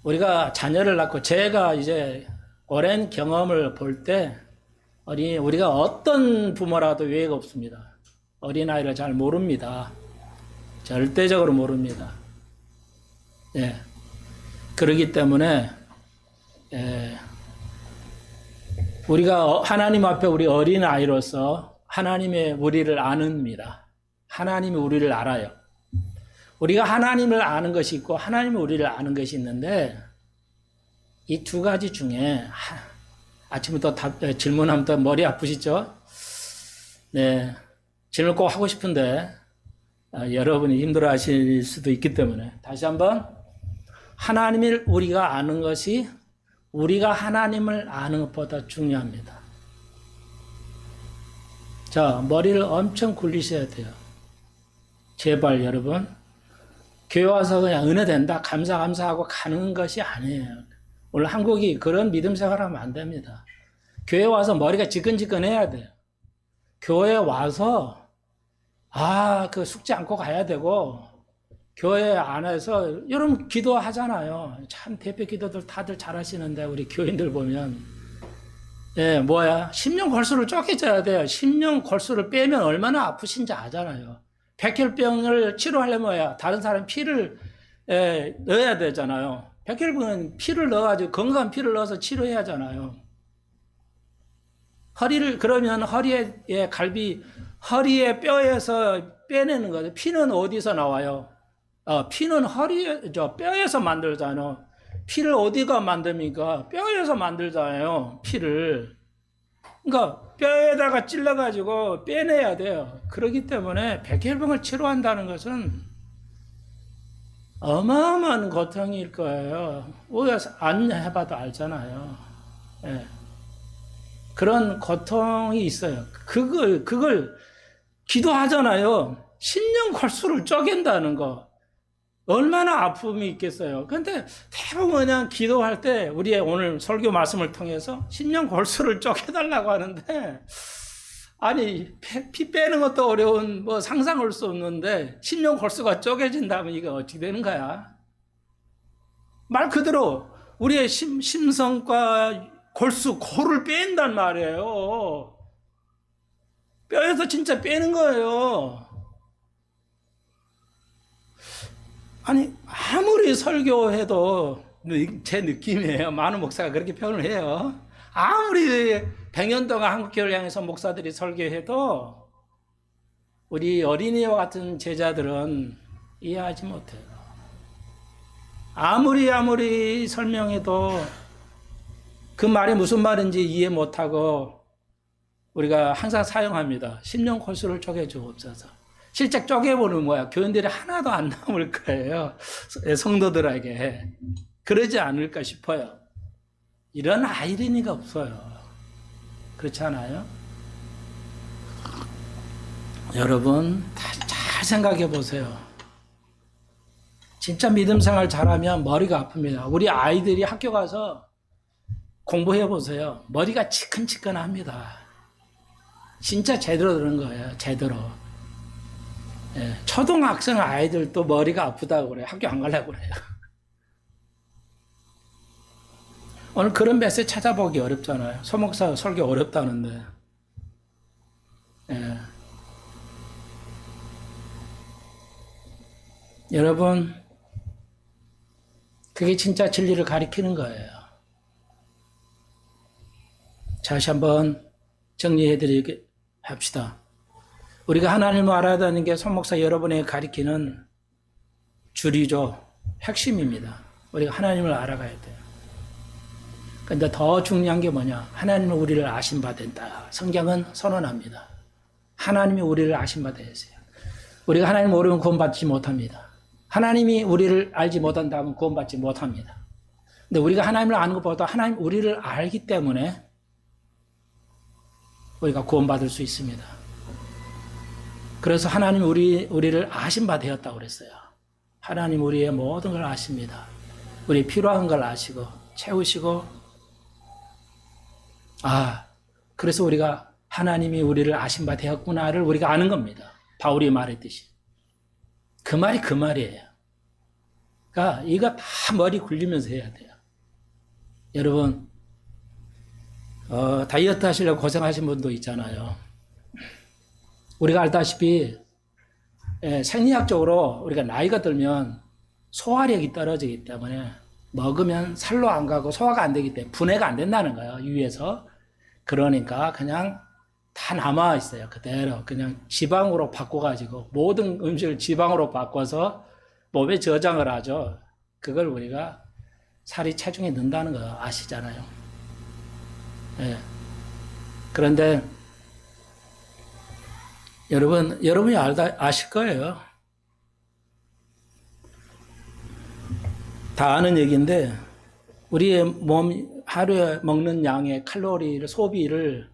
우리가 자녀를 낳고 제가 이제 오랜 경험을 볼 때 우리가 어떤 부모라도 예외가 없습니다. 어린아이를 잘 모릅니다. 절대적으로 모릅니다. 예. 그러기 때문에 우리가 하나님 앞에 우리 어린아이로서 하나님의 우리를 아는입니다. 하나님이 우리를 알아요. 우리가 하나님을 아는 것이 있고 하나님이 우리를 아는 것이 있는데 이 두 가지 중에 아침부터 질문하면 또 머리 아프시죠? 네, 질문 꼭 하고 싶은데 여러분이 힘들어하실 수도 있기 때문에 다시 한번 하나님을 우리가 아는 것이 우리가 하나님을 아는 것보다 중요합니다. 자, 머리를 엄청 굴리셔야 돼요. 제발 여러분 교회 와서 그냥 은혜 된다 감사하고 가는 것이 아니에요. 오늘 한국이 그런 믿음 생활하면 안 됩니다. 교회 와서 머리가 지끈지끈해야 돼요. 교회 와서 그 숙제 않고 가야 되고 교회 안에서 여러분 기도하잖아요. 참 대표 기도들 다들 잘하시는데 우리 교인들 보면 심령 골수를 쪼개져야 돼요. 심령 골수를 빼면 얼마나 아프신지 아잖아요. 백혈병을 치료하려면 다른 사람 피를 넣어야 되잖아요. 백혈병은 피를 넣어가지고 건강한 피를 넣어서 치료해야 하잖아요. 그러면 허리에 허리에 뼈에서 빼내는 거죠. 피는 어디서 나와요? 피는 뼈에서 만들잖아요. 피를 어디가 만듭니까? 뼈에서 만들잖아요. 피를. 그러니까 뼈에다가 찔러가지고 빼내야 돼요. 그렇기 때문에 백혈병을 치료한다는 것은 어마어마한 고통일 거예요. 우리가 안 해봐도 알잖아요. 예. 그런 고통이 있어요. 그걸 기도하잖아요. 심령 골수를 쪼갠다는 거. 얼마나 아픔이 있겠어요. 근데 대부분 그냥 기도할 때 우리의 오늘 설교 말씀을 통해서 심령 골수를 쪼개달라고 하는데 아니 피 빼는 것도 어려운 상상할 수 없는데 심령 골수가 쪼개진다면 이거 어떻게 되는 거야? 말 그대로 우리의 심성과 골을 뺀단 말이에요. 뼈에서 진짜 빼는 거예요. 아니 아무리 설교해도 제 느낌이에요. 많은 목사가 그렇게 표현을 해요. 아무리 100년 동안 한국교회를 향해서 목사들이 설교해도 우리 어린이와 같은 제자들은 이해하지 못해요. 아무리 설명해도 그 말이 무슨 말인지 이해 못하고 우리가 항상 사용합니다. 심령 골수를 쪼개주옵소서. 실제 쪼개보는 뭐야? 교인들이 하나도 안 남을 거예요. 성도들에게. 그러지 않을까 싶어요. 이런 아이러니가 없어요. 그렇지 않아요? 여러분 잘 생각해 보세요. 진짜 믿음 생활 잘하면 머리가 아픕니다. 우리 아이들이 학교 가서 공부해 보세요. 머리가 치근치근합니다. 진짜 제대로 들은 거예요. 제대로. 초등학생 아이들도 머리가 아프다고 그래요. 학교 안 가려고 그래요. 오늘 그런 메시지 찾아보기 어렵잖아요. 소목사 설교 어렵다는데. 여러분, 그게 진짜 진리를 가리키는 거예요. 다시 한번 정리해드리게 합시다. 우리가 하나님을 알아야 되는 게 손목사 여러분에게 가리키는 줄이죠. 핵심입니다. 우리가 하나님을 알아가야 돼요. 근데 더 중요한 게 뭐냐? 하나님은 우리를 아신 바 된다. 성경은 선언합니다. 하나님이 우리를 아신 바 되세요. 우리가 하나님을 모르면 구원받지 못합니다. 하나님이 우리를 알지 못한다면 구원받지 못합니다. 근데 우리가 하나님을 아는 것보다 하나님 우리를 알기 때문에 우리가 구원받을 수 있습니다. 그래서 하나님 우리를 아신 바 되었다고 그랬어요. 하나님 우리의 모든 걸 아십니다. 우리 필요한 걸 아시고 채우시고 그래서 우리가 하나님이 우리를 아신 바 되었구나를 우리가 아는 겁니다. 바울이 말했듯이. 그 말이 그 말이에요. 그러니까 이거 다 머리 굴리면서 해야 돼요. 여러분, 다이어트 하시려고 고생하신 분도 있잖아요. 우리가 알다시피 생리학적으로 우리가 나이가 들면 소화력이 떨어지기 때문에 먹으면 살로 안 가고 소화가 안 되기 때문에 분해가 안 된다는 거예요, 위에서. 그러니까 그냥 다 남아 있어요. 그대로 그냥 지방으로 바꿔가지고 모든 음식을 지방으로 바꿔서 몸에 저장을 하죠. 그걸 우리가 살이 체중에 넣는다는 거 아시잖아요. 예. 그런데 여러분이 아실 거예요. 다 아는 얘기인데 우리의 몸 하루에 먹는 양의 칼로리를 소비를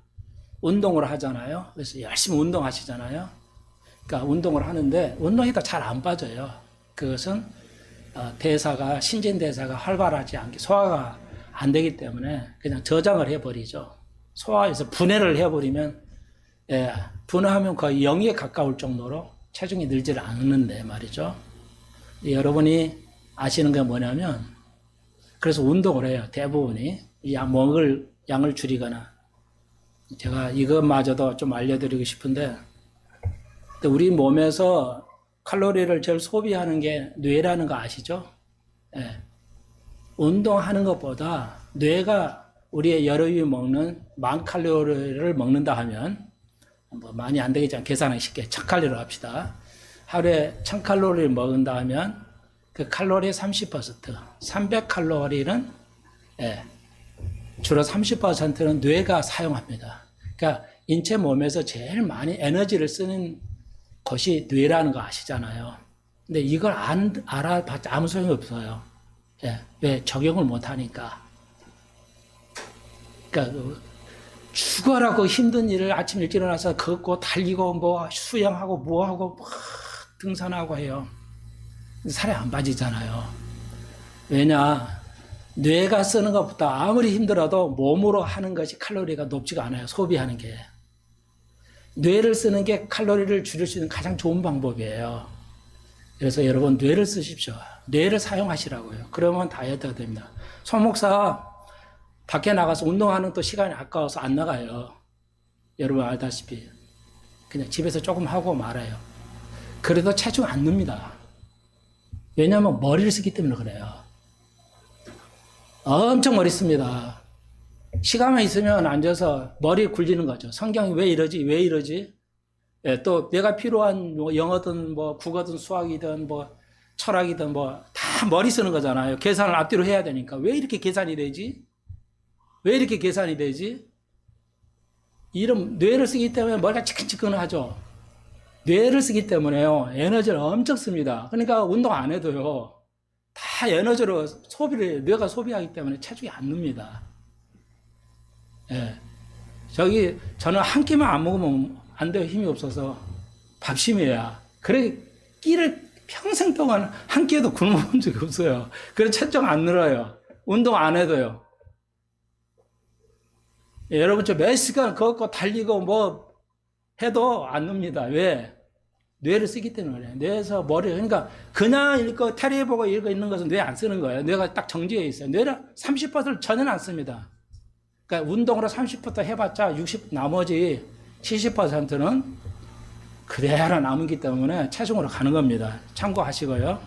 운동을 하잖아요. 그래서 열심히 운동하시잖아요. 그러니까 운동을 하는데 운동에다 잘 안 빠져요. 그것은 대사가 신진대사가 활발하지 않게 소화가 안 되기 때문에 그냥 저장을 해버리죠. 소화해서 분해를 해버리면 분해하면 거의 0에 가까울 정도로 체중이 늘질 않는데 말이죠. 여러분이 아시는 게 뭐냐면 그래서 운동을 해요. 대부분이 먹을 양을 줄이거나 제가 이것마저도 좀 알려드리고 싶은데 우리 몸에서 칼로리를 제일 소비하는 게 뇌라는 거 아시죠? 예. 운동하는 것보다 뇌가 우리의 여름이 먹는 10,000칼로리를 먹는다 하면 뭐 많이 안 되겠지만 계산하기 쉽게 1,000칼로리로 합시다. 하루에 1,000칼로리를 먹는다 하면 그 칼로리의 30%, 300칼로리는 주로 30%는 뇌가 사용합니다. 그러니까 인체 몸에서 제일 많이 에너지를 쓰는 것이 뇌라는 거 아시잖아요. 근데 이걸 알아봤자 아무 소용이 없어요. 왜? 적용을 못 하니까. 그러니까 죽어라고 힘든 일을 아침 일찍 일어나서 걷고 달리고 뭐 수영하고 뭐하고 막 등산하고 해요. 살이 안 빠지잖아요. 왜냐? 뇌가 쓰는 것보다 아무리 힘들어도 몸으로 하는 것이 칼로리가 높지가 않아요. 소비하는 게. 뇌를 쓰는 게 칼로리를 줄일 수 있는 가장 좋은 방법이에요. 그래서 여러분 뇌를 쓰십시오. 뇌를 사용하시라고요. 그러면 다이어트가 됩니다. 송 목사 밖에 나가서 운동하는 또 시간이 아까워서 안 나가요. 여러분 알다시피 그냥 집에서 조금 하고 말아요. 그래도 체중 안 늡니다. 왜냐하면 머리를 쓰기 때문에 그래요. 엄청 머리 씁니다. 시간만 있으면 앉아서 머리 굴리는 거죠. 성경이 왜 이러지? 왜 이러지? 또 내가 필요한 뭐 영어든 뭐 국어든 수학이든 뭐 철학이든 뭐 다 머리 쓰는 거잖아요. 계산을 앞뒤로 해야 되니까. 왜 이렇게 계산이 되지? 왜 이렇게 계산이 되지? 이런 뇌를 쓰기 때문에 머리가 치근치근하죠. 뇌를 쓰기 때문에요. 에너지를 엄청 씁니다. 그러니까 운동 안 해도요. 다 에너지로 뇌가 소비하기 때문에 체중이 안 늡니다. 저는 한 끼만 안 먹으면 안 돼요. 힘이 없어서. 밥심이야. 그래, 끼를 평생 동안 한 끼에도 굶어본 적이 없어요. 그래서 체중 안 늘어요. 운동 안 해도요. 여러분, 몇 시간 걷고 달리고 뭐 해도 안 늡니다. 왜? 뇌를 쓰기 때문에 그래요. 뇌에서 그러니까 그냥 읽고 테레비보고 읽고 있는 것은 뇌 안 쓰는 거예요. 뇌가 딱 정지해 있어요. 뇌는 30%를 전혀 안 씁니다. 그러니까 운동으로 30% 해봤자 60, 나머지 70%는 그대로 남기 때문에 체중으로 가는 겁니다. 참고하시고요.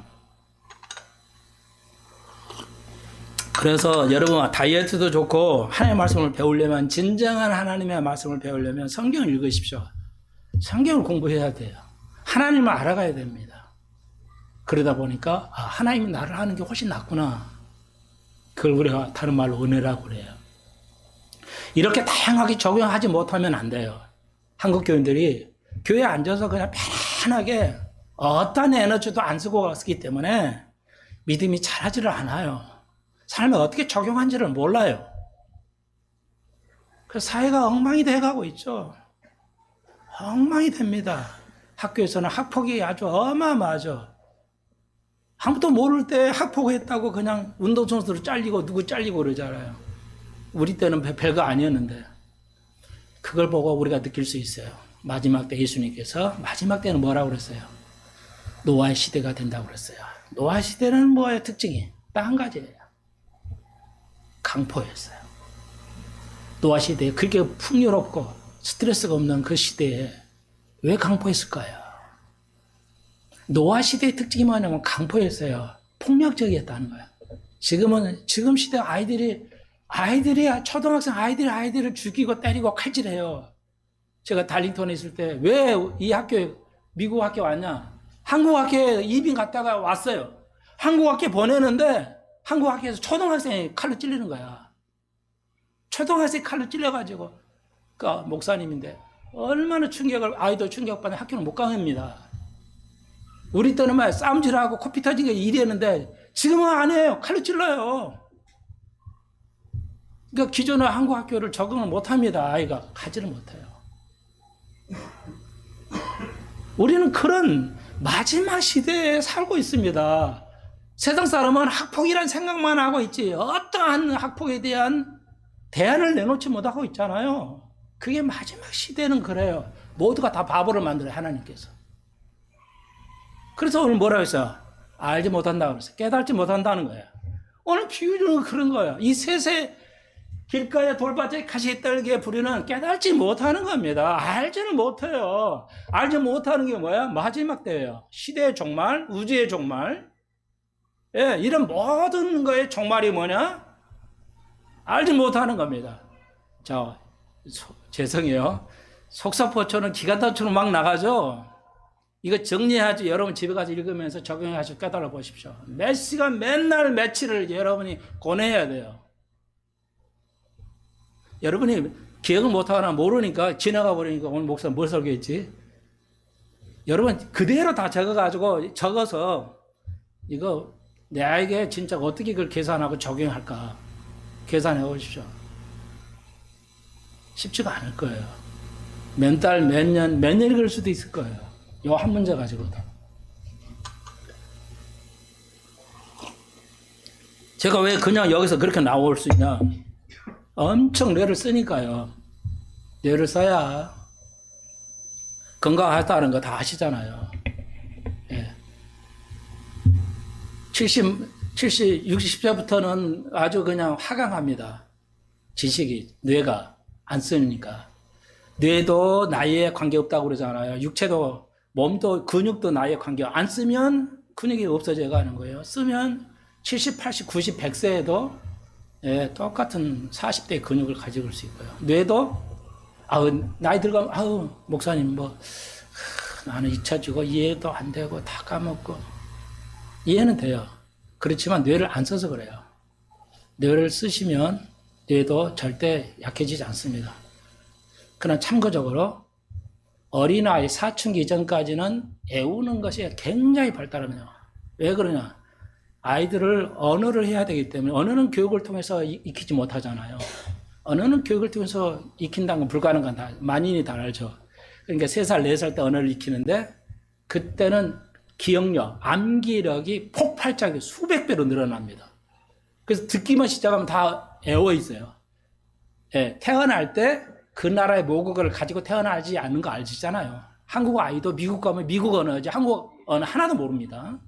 그래서 여러분 다이어트도 좋고 하나님의 말씀을 배우려면 진정한 하나님의 말씀을 배우려면 성경을 읽으십시오. 성경을 공부해야 돼요. 하나님을 알아가야 됩니다. 그러다 보니까 하나님이 나를 하는 게 훨씬 낫구나. 그걸 우리가 다른 말로 은혜라고 그래요. 이렇게 다양하게 적용하지 못하면 안 돼요. 한국 교인들이 교회에 앉아서 그냥 편안하게 어떤 에너지도 안 쓰고 쓰기 때문에 믿음이 자라지를 않아요. 삶에 어떻게 적용한지를 몰라요. 그래서 사회가 엉망이 돼가고 있죠. 엉망이 됩니다. 학교에서는 학폭이 아주 어마어마하죠. 아무도 모를 때 학폭했다고 그냥 운동선수로 잘리고 누구 잘리고 그러잖아요. 우리 때는 별거 아니었는데 그걸 보고 우리가 느낄 수 있어요. 마지막 때 예수님께서 마지막 때는 뭐라고 그랬어요? 노아의 시대가 된다고 그랬어요. 노아 시대는 뭐예요? 특징이 딱 한 가지예요. 강포였어요. 노아 시대에 그렇게 풍요롭고 스트레스가 없는 그 시대에 왜 강포했을까요? 노아 시대의 특징이 뭐냐면 강포였어요. 폭력적이었다는 거예요. 지금 시대 아이들이 초등학생 아이들을 죽이고 때리고 칼질해요. 제가 달링턴에 있을 때 왜 이 학교에 미국 학교 왔냐? 한국 학교에 이민 갔다가 왔어요. 한국 학교에 보내는데 한국 학교에서 초등학생이 칼로 찔리는 거야. 초등학생이 칼로 찔려가지고 그 목사님인데 얼마나 아이도 충격받는 학교는 못 가입니다. 우리 때는 막 싸움질하고 코피 터지게 일했는데 지금은 안 해요. 칼로 찔러요. 그러니까 기존의 한국 학교를 적응을 못합니다. 아이가 가지를 못해요. 우리는 그런 마지막 시대에 살고 있습니다. 세상 사람은 학폭이란 생각만 하고 있지 어떠한 학폭에 대한 대안을 내놓지 못하고 있잖아요. 그게 마지막 시대는 그래요. 모두가 다 바보를 만들어요. 하나님께서. 그래서 오늘 뭐라고 했어요? 알지 못한다고 그랬어요. 깨닫지 못한다는 거예요. 오늘 비유는 그런 거예요. 이 셋의 길가에 돌밭에 가시떨기에 부리는 깨닫지 못하는 겁니다. 알지는 못해요. 알지 못하는 게 뭐야? 마지막 때예요. 시대의 종말, 우주의 종말. 예, 이런 모든 거의 종말이 뭐냐? 알지 못하는 겁니다. 자, 죄송해요. 속사포초는 기관단처럼 막 나가죠? 이거 정리하지. 여러분 집에 가서 읽으면서 적용하시고 깨달아 보십시오. 몇 시간 맨날 며칠을 여러분이 고뇌해야 돼요. 여러분이 기억을 못하거나 모르니까 지나가 버리니까 오늘 목사 뭘 설교했지? 여러분 그대로 다 적어서 이거 내에게 진짜 어떻게 그걸 계산하고 적용할까 계산해 보십시오. 쉽지가 않을 거예요. 몇 달, 몇 년 그럴 수도 있을 거예요. 요 한 문제 가지고도. 제가 왜 그냥 여기서 그렇게 나올 수 있냐? 엄청 뇌를 쓰니까요. 뇌를 써야 건강하다는 거 다 아시잖아요. 예. 60세부터는 아주 그냥 하강합니다. 지식이, 뇌가 안 쓰니까. 뇌도 나이에 관계없다고 그러잖아요. 육체도, 몸도, 근육도 나이에 관계 안 쓰면 근육이 없어져 가는 거예요. 쓰면 70, 80, 90, 100세에도 예, 똑같은 40대의 근육을 가지고 올 수 있고요. 뇌도, 나이 들어가면, 목사님, 나는 잊혀지고, 이해도 안 되고, 다 까먹고. 이해는 돼요. 그렇지만 뇌를 안 써서 그래요. 뇌를 쓰시면 뇌도 절대 약해지지 않습니다. 그러나 참고적으로, 어린아이 사춘기 이전까지는 애우는 것이 굉장히 발달합니다. 왜 그러냐? 아이들을 언어를 해야 되기 때문에 언어는 교육을 통해서 익히지 못하잖아요. 언어는 교육을 통해서 익힌다는 건 불가능한 다 만인이 다 알죠. 그러니까 3살, 4살 때 언어를 익히는데 그때는 기억력, 암기력이 폭발적으로 수백 배로 늘어납니다. 그래서 듣기만 시작하면 다 애워 있어요. 예, 태어날 때 그 나라의 모국어를 가지고 태어나지 않는 거 아시잖아요. 한국 아이도 미국 가면 미국 언어지 한국 언어 하나도 모릅니다.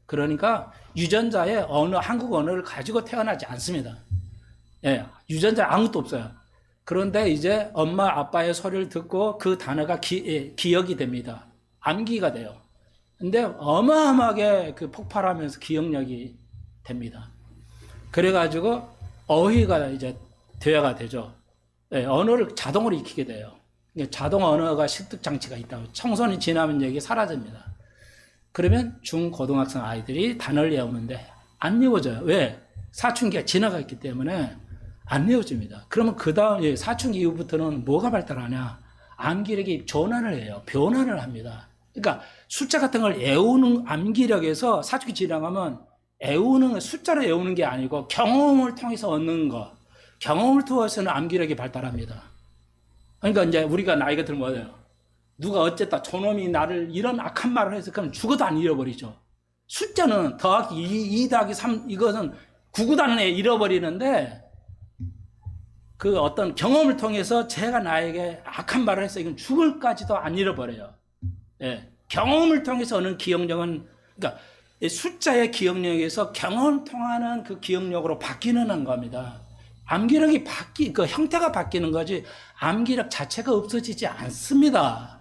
그러니까 유전자에 한국 언어를 가지고 태어나지 않습니다. 예, 유전자에 아무것도 없어요. 그런데 이제 엄마 아빠의 소리를 듣고 그 단어가 기억이 됩니다. 암기가 돼요. 근데 어마어마하게 그 폭발하면서 기억력이 됩니다. 그래가지고 어휘가 이제 대화가 되죠. 예, 언어를 자동으로 익히게 돼요. 자동 언어가 습득 장치가 있다고. 청소년이 지나면 이게 사라집니다. 그러면 중고등학생 아이들이 단어를 외우는데 안 외워져요. 왜? 사춘기가 지나가 있기 때문에 안 외워집니다. 그러면 그 다음 사춘기 이후부터는 뭐가 발달하냐? 암기력이 전환을 해요. 변화를 합니다. 그러니까 숫자 같은 걸 외우는 암기력에서 사춘기 지나가면 숫자를 외우는 게 아니고 경험을 통해서 얻는 거. 경험을 통해서는 암기력이 발달합니다. 그러니까 이제 우리가 나이가 들면 뭐예요? 누가 어쨌다 저놈이 나를 이런 악한 말을 해서 그럼 죽어도 안 잃어버리죠. 숫자는 더하기 2 더하기 3 이것은 구구단에 잃어버리는데 그 어떤 경험을 통해서 제가 나에게 악한 말을 해서 이건 죽을까지도 안 잃어버려요. 예, 경험을 통해서 얻는 기억력은 그러니까 이 숫자의 기억력에서 경험을 통하는 그 기억력으로 바뀌는 겁니다. 암기력이 그 형태가 바뀌는 거지 암기력 자체가 없어지지 않습니다.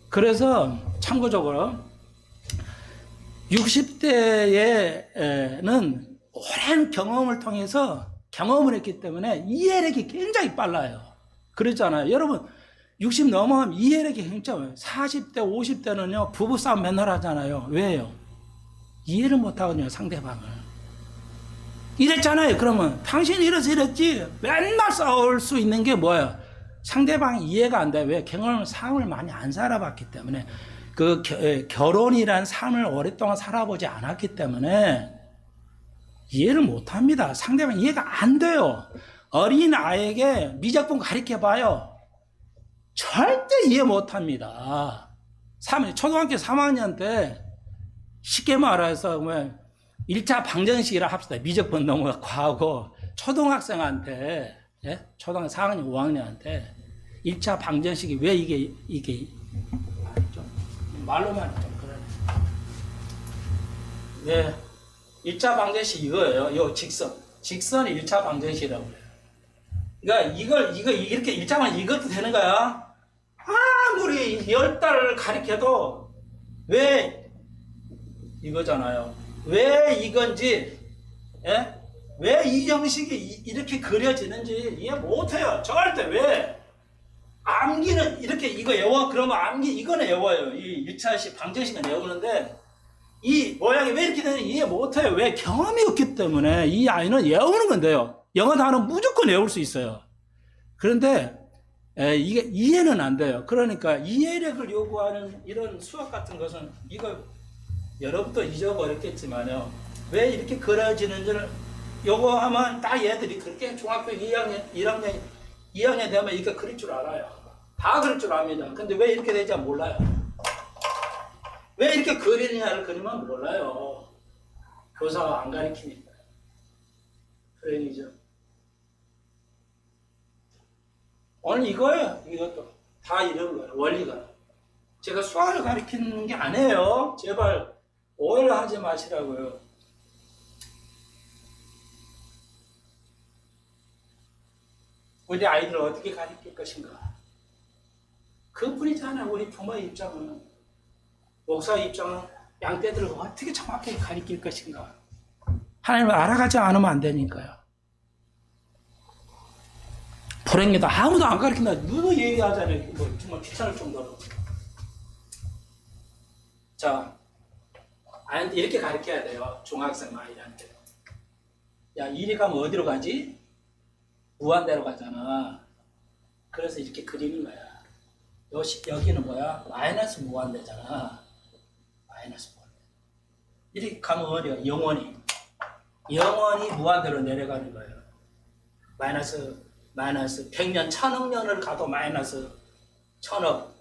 그래서 참고적으로 60대에는 오랜 경험을 통해서 경험을 했기 때문에 이해력이 굉장히 빨라요. 그렇잖아요. 여러분 60 넘어가면 이해력이 굉장히 40대 50대는요 부부싸움 맨날 하잖아요. 왜요? 이해를 못하거든요. 상대방을. 이랬잖아요. 그러면 당신이 이래서 이랬지. 맨날 싸울 수 있는 게 뭐예요? 상대방이 이해가 안 돼. 왜? 경험을 삶을 많이 안 살아봤기 때문에 그 결혼이란 삶을 오랫동안 살아보지 않았기 때문에 이해를 못합니다. 상대방 이해가 안 돼요. 어린 아이에게 미적분 가르쳐봐요. 절대 이해 못합니다. 초등학교 3학년 때 쉽게 말해서 1차 방정식이라 합시다. 미적분 너무 과하고 초등학생한테 초등학교 4학년 5학년한테 1차 방정식이 왜 이게 좀 말로만 좀 그러네. 네. 1차 방정식 이거예요. 이 직선이 1차 방정식이라고 그래요. 그러니까 이걸 이렇게 1차 방정식 이것도 되는 거야. 아무리 10달을 가르쳐도 왜 이거잖아요. 왜 이건지, 왜 이 형식이 이렇게 그려지는지 이해 못해요. 절대. 왜? 암기는 이렇게 이거 외워. 그러면 이거는 외워요. 이 1차식 방정식은 외우는데 이 모양이 왜 이렇게 되는지 이해 못해요. 왜? 경험이 없기 때문에 이 아이는 외우는 건데요. 영어 단어는 무조건 외울 수 있어요. 그런데 이게 이해는 안 돼요. 그러니까 이해력을 요구하는 이런 수학 같은 것은 이거 여러분도 잊어버렸겠지만요. 왜 이렇게 그려지는지를 요거 하면 딱 얘들이 그렇게 중학교 2학년 되면 이렇게 그릴 줄 알아요. 다 그릴 줄 압니다. 근데 왜 이렇게 되지 몰라요. 왜 이렇게 그리느냐를 그리면 몰라요. 교사가 안 가르치니까. 그러니죠. 오늘 이거예요. 이것도 다 이런 거예요. 원리가. 제가 수학을 가르치는 게 아니에요. 제발 오해를 하지 마시라고요. 우리 아이들을 어떻게 가르칠 것인가. 그뿐이잖아요. 우리 부모의 입장은. 목사의 입장은 양떼들을 어떻게 정확하게 가르칠 것인가. 하나님을 알아가지 않으면 안 되니까요. 불행이다. 아무도 안 가르친다. 누구 얘기하잖아요. 뭐 정말 귀찮을 정도로. 자, 아이한테 이렇게 가르쳐야 돼요. 중학생 아이한테. 야, 이리 가면 어디로 가지? 무한대로 가잖아. 그래서 이렇게 그리는 거야. 여기는 뭐야? 마이너스 무한대잖아. 마이너스 무한대. 이렇게 가면 어디야? 영원히 무한대로 내려가는 거예요. 마이너스 100년, 1000억 년을 가도 마이너스 1000억.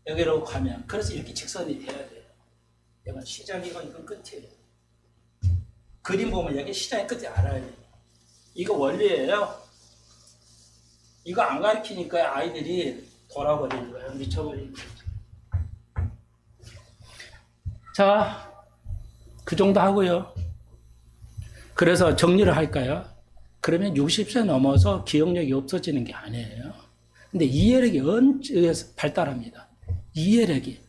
여기로 가면. 그래서 이렇게 직선이 돼야 돼요. 이건 시작이고 이건 끝이에요. 그림 보면 여기 시작이 끝이 알아야 돼요. 이거 원리예요. 이거 안 가르치니까 아이들이 돌아버리는 거예요. 미쳐버리는 거죠. 자, 그 정도 하고요. 그래서 정리를 할까요? 그러면 60세 넘어서 기억력이 없어지는 게 아니에요. 근데 이해력이 언제에서 발달합니다. 이해력이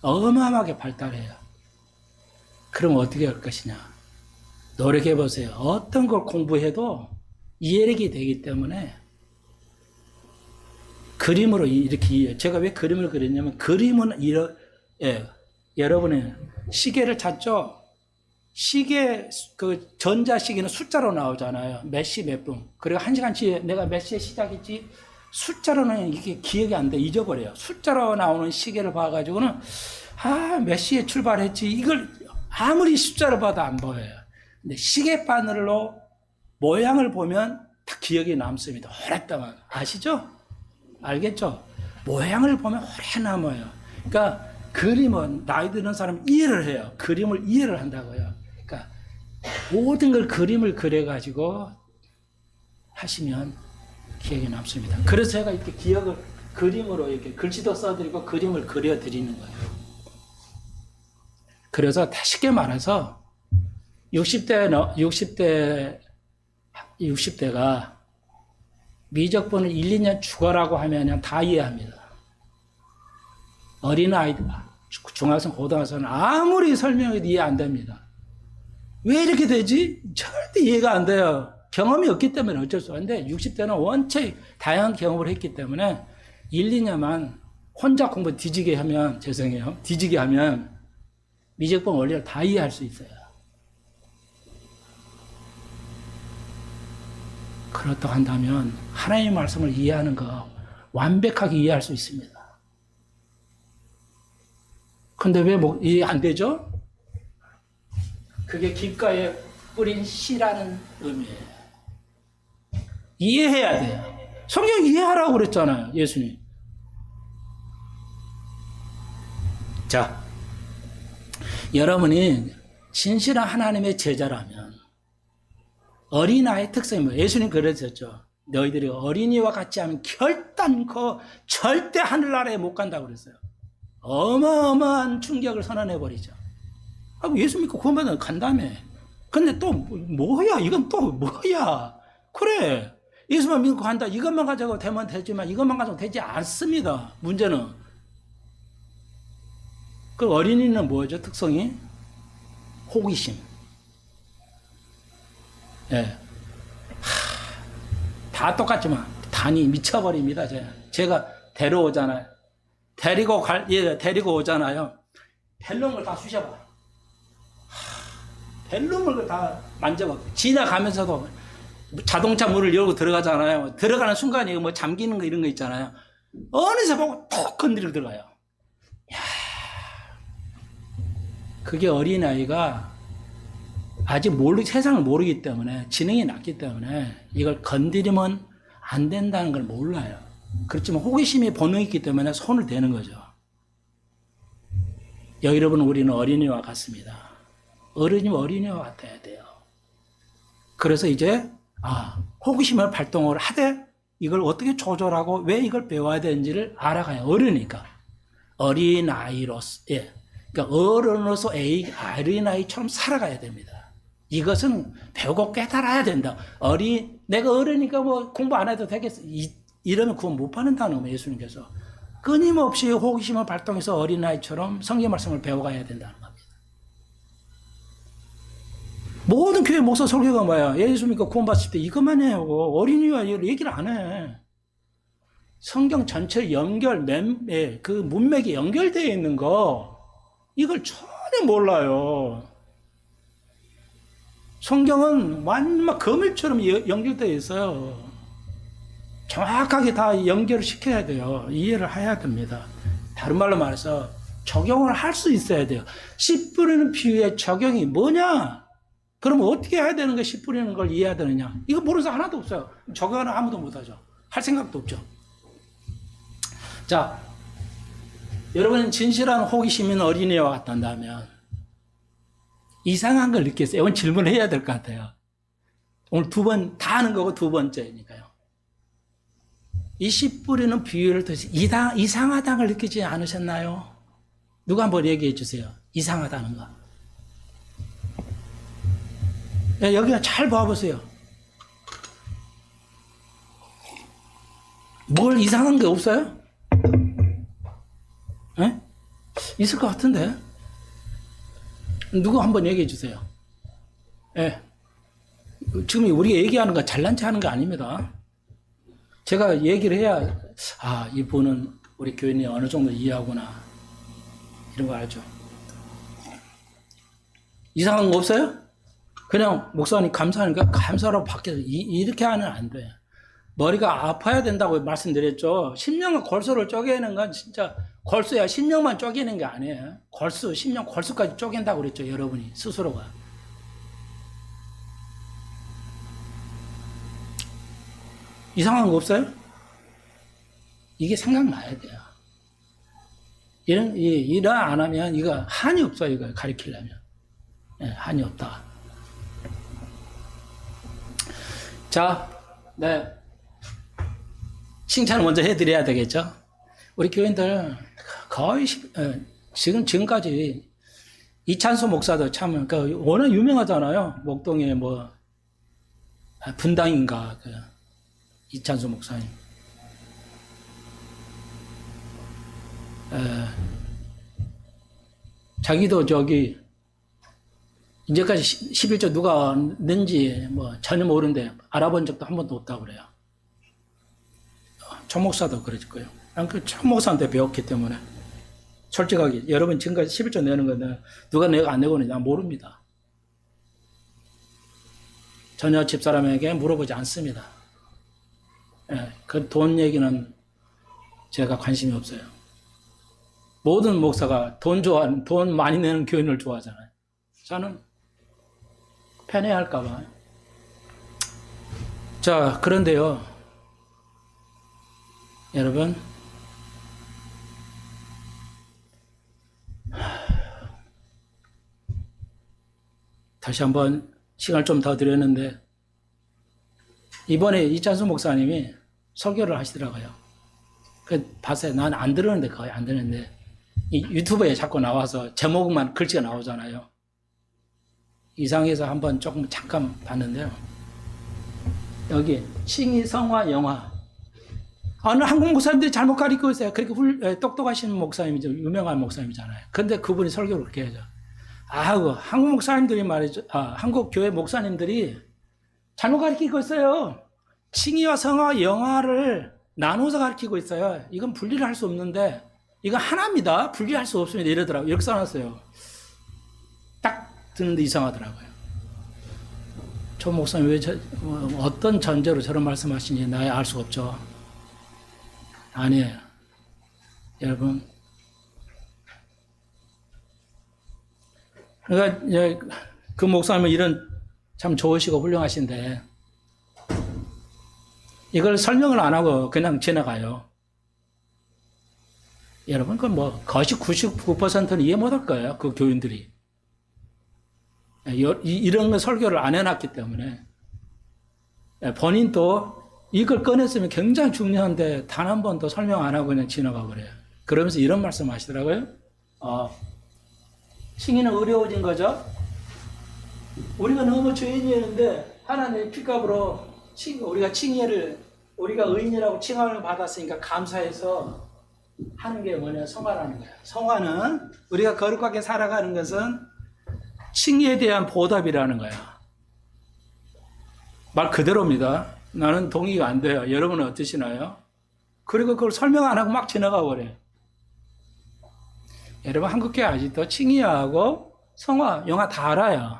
어마어마하게 발달해요. 그럼 어떻게 할 것이냐? 노력해 보세요. 어떤 걸 공부해도 이해력이 되기 때문에 그림으로 이렇게 제가 왜 그림을 그렸냐면 그림은 여러분의 시계를 찾죠. 시계 그 전자시계는 숫자로 나오잖아요. 몇 시 몇 분. 그리고 1시간치 내가 몇 시에 시작했지 숫자로는 이게 기억이 안 돼. 잊어버려요. 숫자로 나오는 시계를 봐가지고는 몇 시에 출발했지 이걸 아무리 숫자로 봐도 안 보여요. 근데 시계바늘로 모양을 보면 다 기억이 남습니다. 오랫동안. 아시죠? 알겠죠? 모양을 보면 오래 남아요. 그러니까 그림은 나이 드는 사람은 이해를 해요. 그림을 이해를 한다고요. 그러니까 모든 걸 그림을 그려가지고 하시면 기억이 남습니다. 그래서 제가 이렇게 기억을 그림으로 이렇게 글씨도 써드리고 그림을 그려드리는 거예요. 그래서 쉽게 말해서 60대가 미적분을 1, 2년 죽어라고 하면 그냥 다 이해합니다. 어린아이들, 중학생, 고등학생은 아무리 설명해도 이해 안 됩니다. 왜 이렇게 되지? 절대 이해가 안 돼요. 경험이 없기 때문에 어쩔 수 없는데 60대는 원체 다양한 경험을 했기 때문에 1, 2년만 혼자 공부 뒤지게 하면, 죄송해요. 뒤지게 하면 미적분 원리를 다 이해할 수 있어요. 그렇다고 한다면 하나님의 말씀을 이해하는 거 완벽하게 이해할 수 있습니다. 근데 왜 이해 안 되죠? 그게 귓가에 뿌린 씨라는 의미예요. 이해해야 돼요. 성경 이해하라고 그랬잖아요, 예수님. 자, 여러분이 진실한 하나님의 제자라면 어린아이의 특성이 뭐예요? 예수님 그러셨죠. 너희들이 어린이와 같이 하면 결단코 절대 하늘나라에 못 간다고 그랬어요. 어마어마한 충격을 선언해버리죠. 예수 믿고 구원받으면 간다며. 근데 또 뭐야? 이건 또 뭐야? 그래. 예수만 믿고 간다. 이것만 가지고 되면 되지만 이것만 가지고 되지 않습니다. 문제는. 그 어린이는 뭐죠? 특성이? 호기심. 예. 다 똑같지만 단이 미쳐버립니다. 제가 데려오잖아요. 데리고 오잖아요. 벨룸을 다 쑤셔봐. 벨룸을 다 만져봐. 지나가면서도 자동차 문을 열고 들어가잖아요. 들어가는 순간에 뭐 잠기는 거 이런 거 있잖아요. 어느새 보고 톡 건드리고 들어가요. 야, 그게 어린아이가 아직 세상을 모르기 때문에, 지능이 낮기 때문에 이걸 건드리면 안 된다는 걸 몰라요. 그렇지만 호기심이 본능이 있기 때문에 손을 대는 거죠. 여러분, 우리는 어린이와 같습니다. 어린이와 같아야 돼요. 그래서 이제 호기심을 발동을 하되 이걸 어떻게 조절하고 왜 이걸 배워야 되는지를 알아가요. 어르니까. 어린아이로서, 그러니까 어른으로서 어린아이처럼 살아가야 됩니다. 이것은 배우고 깨달아야 된다. 내가 어르니까 뭐 공부 안 해도 되겠어. 이러면 구원 못 받는다는 거예요, 예수님께서. 끊임없이 호기심을 발동해서 어린아이처럼 성경 말씀을 배워가야 된다는 겁니다. 모든 교회 목사 설교가 뭐야? 예수 믿고 구원 받을 때 이것만 해요. 어린이와 얘기를 안 해. 성경 전체 그 문맥이 연결되어 있는 거, 이걸 전혀 몰라요. 성경은 완전 거물처럼 연결되어 있어요. 정확하게 다 연결을 시켜야 돼요. 이해를 해야 됩니다. 다른 말로 말해서 적용을 할 수 있어야 돼요. 씨 뿌리는 비유의 적용이 뭐냐? 그럼 어떻게 해야 되는 거, 씨 뿌리는 걸 이해해야 되느냐? 이거 모르는 사람 하나도 없어요. 적용하는 아무도 못하죠. 할 생각도 없죠. 자, 여러분은 진실한 호기심 있는 어린이와 같다면 이상한 걸 느꼈어요. 오늘 질문을 해야 될 것 같아요. 오늘 다 하는 거고 두 번째니까요. 이 씨 뿌리는 비유를 통해서 이상하다는 걸 느끼지 않으셨나요? 누가 한번 얘기해 주세요. 이상하다는 거. 여기가 잘 봐보세요. 뭘 이상한 게 없어요? 에? 있을 것 같은데? 누구 한번 얘기해 주세요. 예. 지금 우리가 얘기하는 거 잘난 체 하는 거 아닙니다. 제가 얘기를 해야, 이분은 우리 교인이 어느 정도 이해하구나. 이런 거 알죠? 이상한 거 없어요? 그냥 목사님 감사하니까 감사라고 밖에서 이렇게 하면 안 돼. 머리가 아파야 된다고 말씀드렸죠. 심령과 골수를 쪼개는 건 진짜 골수야 심령만 쪼개는 게 아니에요. 심령 골수까지 쪼갠다고 그랬죠. 여러분이 스스로가. 이상한 거 없어요? 이게 생각나야 돼요. 이런 안 하면 이거 한이 없어요. 이거 가르치려면. 한이 없다. 자, 칭찬을 먼저 해드려야 되겠죠. 우리 교인들 거의 지금까지 이찬수 목사도 참, 워낙 유명하잖아요. 목동에 분당인가, 이찬수 목사님. 자기도 이제까지 11조 누가 냈는지 전혀 모르는데 알아본 적도 한 번도 없다고 그래요. 초 목사도 그랬을 거예요. 초 목사한테 배웠기 때문에. 솔직하게, 여러분 지금까지 11조 내는 건데 누가 내고 안 내고는 난 모릅니다. 전혀 집사람에게 물어보지 않습니다. 그 돈 얘기는 제가 관심이 없어요. 모든 목사가 돈 많이 내는 교인을 좋아하잖아요. 저는 편애할까봐. 자, 그런데요, 여러분, 다시 한번 시간을 좀 더 드렸는데, 이번에 이찬수 목사님이 설교를 하시더라고요. 봤어요. 난 안 들었는데, 거의 안 듣는데, 이 유튜브에 자꾸 나와서 제목만 글씨가 나오잖아요. 이상해서 한번 조금 잠깐 봤는데요. 여기, 칭의, 성화, 영화. 어느 한국 목사님들이 잘못 가르치고 있어요. 그렇게 똑똑하신 목사님이죠. 유명한 목사님이잖아요. 근데 그분이 설교를 그렇게 하죠. 한국 목사님들이 말이죠. 한국 교회 목사님들이 잘못 가르치고 있어요. 칭의와 성화, 영화를 나눠서 가르치고 있어요. 이건 분리를 할 수 없는데, 이건 하나입니다. 분리할 수 없습니다. 이러더라고요. 이렇게 써놨어요. 딱 듣는데 이상하더라고요. 저 목사님 왜 어떤 전제로 저런 말씀하시는지 나야 알 수가 없죠. 아니에요. 여러분. 그러니까 그 목사님은 이런 참 좋으시고 훌륭하신데 이걸 설명을 안 하고 그냥 지나가요. 여러분, 거의 99%는 이해 못할 거예요. 그 교인들이. 이런 거 설교를 안 해놨기 때문에. 본인도 이걸 꺼냈으면 굉장히 중요한데 단 한 번도 설명 안 하고 그냥 지나가 버려요. 그러면서 이런 말씀 하시더라고요. 칭의는 어려워진 거죠. 우리가 너무 죄인이었는데 하나님의 피값으로 우리가 우리가 의인이라고 칭함을 받았으니까 감사해서 하는 게 뭐냐? 성화라는 거예요. 성화는 우리가 거룩하게 살아가는 것은 칭의에 대한 보답이라는 거야. 말 그대로입니다. 나는 동의가 안 돼요. 여러분은 어떠시나요? 그리고 그걸 설명 안 하고 막 지나가 버려요. 여러분, 한국교회 아직도 칭의하고 성화, 영화 다 알아요.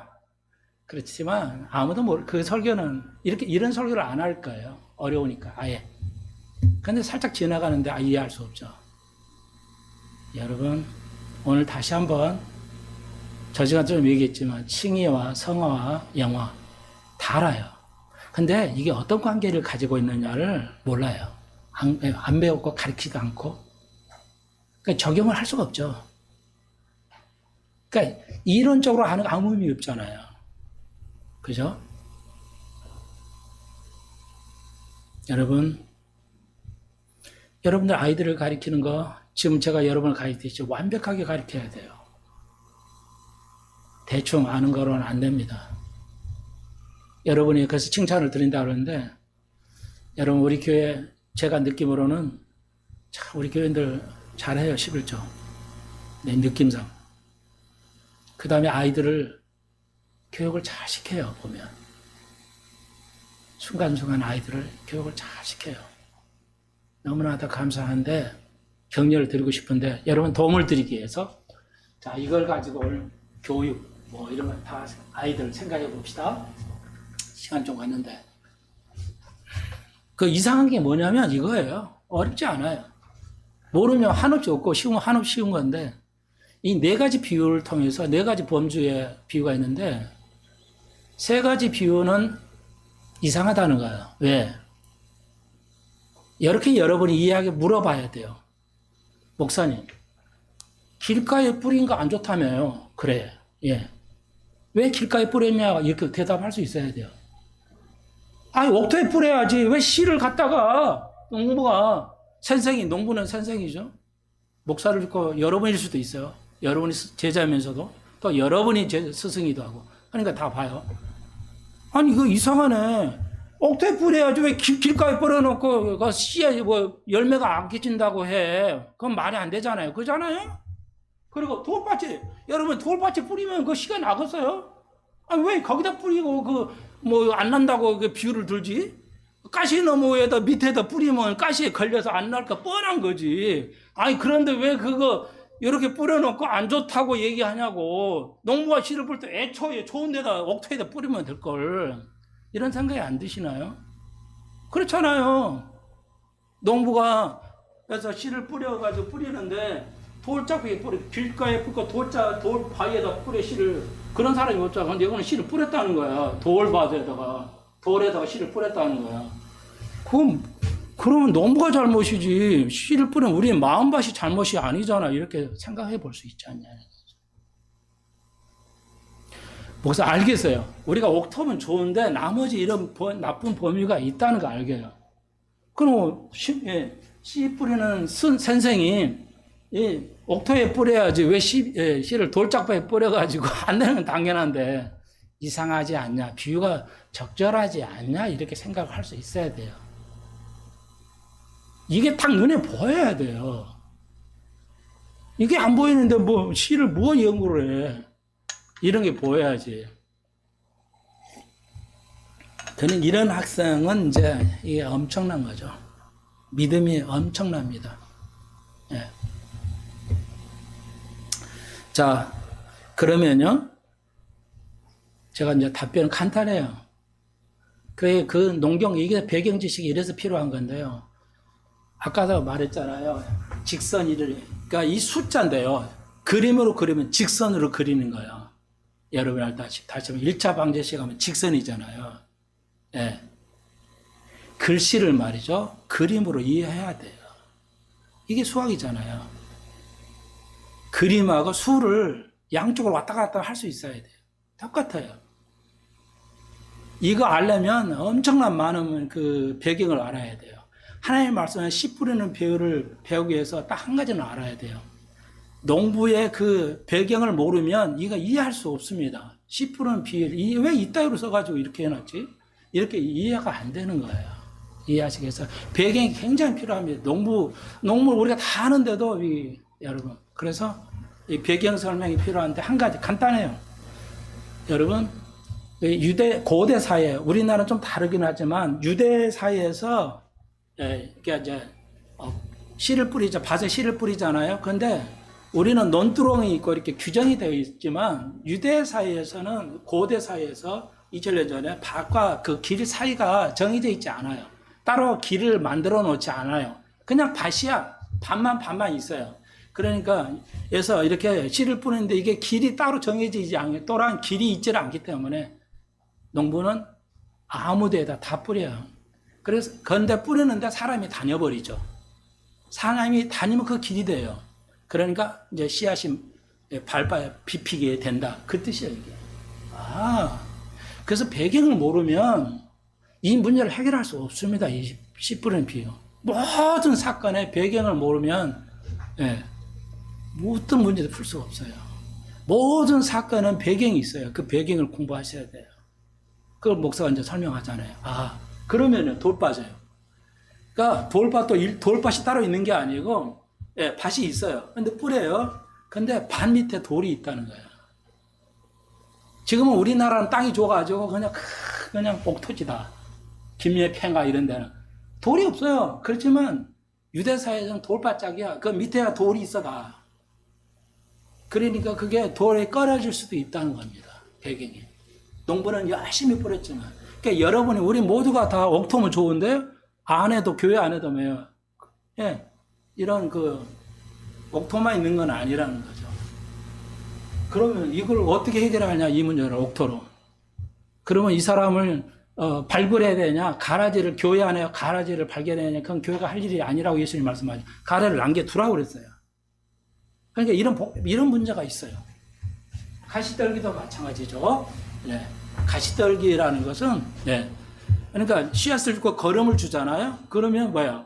그렇지만 아무도 그 설교는 이런 설교를 안 할 거예요. 어려우니까 아예. 근데 살짝 지나가는데 이해할 수 없죠. 여러분, 오늘 다시 한번 저 시간 좀 얘기했지만 칭의와 성화와 영화 다 알아요. 근데 이게 어떤 관계를 가지고 있느냐를 몰라요. 안 배웠고 가르치지도 않고. 그러니까 적용을 할 수가 없죠. 그러니까 이론적으로 하는 거 아무 의미 없잖아요. 그죠? 여러분들 아이들을 가르치는 거 지금 제가 여러분을 가르치듯이 완벽하게 가르쳐야 돼요. 대충 아는 거로는 안 됩니다. 여러분이 그래서 칭찬을 드린다고 그러는데 여러분 우리 교회 제가 느낌으로는 참 우리 교인들 잘해요. 11조. 내 느낌상. 그 다음에 아이들을 교육을 잘 시켜요. 보면. 순간순간 아이들을 교육을 잘 시켜요. 너무나 더 감사한데 격려를 드리고 싶은데 여러분 도움을 드리기 위해서 자 이걸 가지고 오늘 교육 이런 거 다 아이들 생각해 봅시다. 시간 좀 갔는데 그 이상한 게 뭐냐면 이거예요. 어렵지 않아요. 모르면 한없이 없고 쉬우면 한없이 쉬운 건데 이 네 가지 비유를 통해서 네 가지 범주의 비유가 있는데 세 가지 비유는 이상하다는 거예요. 왜? 이렇게 여러분이 이해하게 물어봐야 돼요. 목사님, 길가에 뿌린 거 안 좋다며요. 그래. 예. 왜 길가에 뿌렸냐? 이렇게 대답할 수 있어야 돼요. 아니, 옥토에 뿌려야지. 왜 씨를 갖다가 농부는 선생이죠. 목사를 듣고 여러분일 수도 있어요. 여러분이 제자면서도 또 여러분이 제 스승이기도 하고. 그러니까 다 봐요. 아니, 이거 이상하네. 옥토에 뿌려야지 왜 길가에 뿌려놓고 그 씨에 뭐 열매가 안 끼친다고 해. 그건 말이 안 되잖아요. 그잖아요? 그리고 돌밭에, 여러분 돌밭에 뿌리면 그 씨가 나겠어요? 아니, 왜 거기다 뿌리고 그 뭐 안 난다고 그 비유를 들지? 가시나무에다 밑에다 뿌리면 가시에 걸려서 안 날까 뻔한 거지. 아니, 그런데 왜 그거 이렇게 뿌려놓고 안 좋다고 얘기하냐고. 농부가 씨를 뿌릴 때 애초에 좋은 데다 옥토에다 뿌리면 될걸. 이런 생각이 안 드시나요? 그렇잖아요. 농부가 그래서 씨를 뿌려가지고 뿌리는데 돌짝에 뿌려, 길가에 뿌리고 돌 바위에다 뿌려 씨를. 그런 사람이 없잖아. 근데 이거는 씨를 뿌렸다는 거야. 돌에다가 씨를 뿌렸다는 거야. 그러면 농부가 잘못이지. 씨를 뿌리면 우리 마음밭이 잘못이 아니잖아. 이렇게 생각해 볼 수 있지 않냐. 그래서 알겠어요. 우리가 옥토면 좋은데 나머지 이런 나쁜 범위가 있다는 거 알게요. 그럼 씨 뿌리는 선생이 옥토에 뿌려야지 왜 씨를 돌짝바에 뿌려가지고 안 되는 건 당연한데 이상하지 않냐, 비유가 적절하지 않냐 이렇게 생각을 할 수 있어야 돼요. 이게 딱 눈에 보여야 돼요. 이게 안 보이는데 뭐 씨를 뭐 연구를 해. 이런 게 보여야지. 저는 이런 학생은 이제 이게 엄청난 거죠. 믿음이 엄청납니다. 예. 자, 그러면요. 제가 이제 답변은 간단해요. 그 농경, 이게 배경 지식이 이래서 필요한 건데요. 아까도 말했잖아요. 그러니까 이 숫자인데요. 그림으로 그리면 직선으로 그리는 거예요. 여러분 다시 한번 1차 방정식 하면 직선이잖아요. 예. 글씨를 말이죠. 그림으로 이해해야 돼요. 이게 수학이잖아요. 그림하고 수를 양쪽으로 왔다 갔다 할 수 있어야 돼요. 똑같아요. 이거 알려면 엄청난 많은 그 배경을 알아야 돼요. 하나님의 말씀은 씨 뿌리는 비유를 배우기 위해서 딱 한 가지는 알아야 돼요. 농부의 그 배경을 모르면 이거 이해할 수 없습니다. 씨 뿌리는 비유, 왜 이따위로 써가지고 이렇게 해놨지? 이렇게 이해가 안 되는 거예요. 이해하시겠어요? 배경이 굉장히 필요합니다. 농물 우리가 다 아는데도, 여러분. 그래서 이 배경 설명이 필요한데 한 가지 간단해요. 여러분, 고대 사회, 우리나라는 좀 다르긴 하지만 유대 사회에서 그러니까 이제 씨를 뿌리자, 밭에 씨를 뿌리잖아요. 그런데 우리는 논두렁이 있고 이렇게 규정이 되어 있지만 유대 사회에서는, 고대 사회에서 2000년 전에 밭과 그 길 사이가 정해져 있지 않아요. 따로 길을 만들어 놓지 않아요. 그냥 밭이야. 반만 있어요. 그러니까 그래서 이렇게 씨를 뿌리는데 이게 길이 따로 정해지지 않게, 또한 길이 있지 않기 때문에 농부는 아무 데다 다 뿌려요. 그래서 건데 뿌리는데 사람이 다녀버리죠. 사람이 다니면 그 길이 돼요. 그러니까 이제 씨앗이 밟아 비피게 된다. 그 뜻이에요, 이게. 그래서 배경을 모르면 이 문제를 해결할 수 없습니다. 이 씨 뿌리는 비유. 모든 사건의 배경을 모르면 모든 문제도 풀 수가 없어요. 모든 사건은 배경이 있어요. 그 배경을 공부하셔야 돼요. 그걸 목사가 이제 설명하잖아요. 그러면은 돌 빠져요. 그러니까 돌밭이 따로 있는 게 아니고, 밭이 있어요. 근데 뿌려요. 근데 밭 밑에 돌이 있다는 거예요. 지금은 우리나라는 땅이 좋아가지고 그냥 옥토지다. 김해, 평화 이런 데는 돌이 없어요. 그렇지만 유대사회에서는 돌밭짝이야. 그 밑에가 돌이 있어 다. 그러니까 그게 돌에 꺼려질 수도 있다는 겁니다. 배경이. 농부는 열심히 뿌렸지만. 그러니까 여러분이, 우리 모두가 다 옥토면 좋은데 교회 안에도 매요. 이런 그 옥토만 있는 건 아니라는 거죠. 그러면 이걸 어떻게 해결하냐, 이 문제를 옥토로. 그러면 이 사람을 발굴해야 되냐, 교회 안에 가라지를 발견해야 되냐, 그건 교회가 할 일이 아니라고 예수님 말씀하죠. 가래를 남겨두라고 그랬어요. 그러니까 이런 문제가 있어요. 가시떨기도 마찬가지죠. 가시떨기라는 것은, 그러니까 씨앗을 주고 거름을 주잖아요. 그러면 뭐야?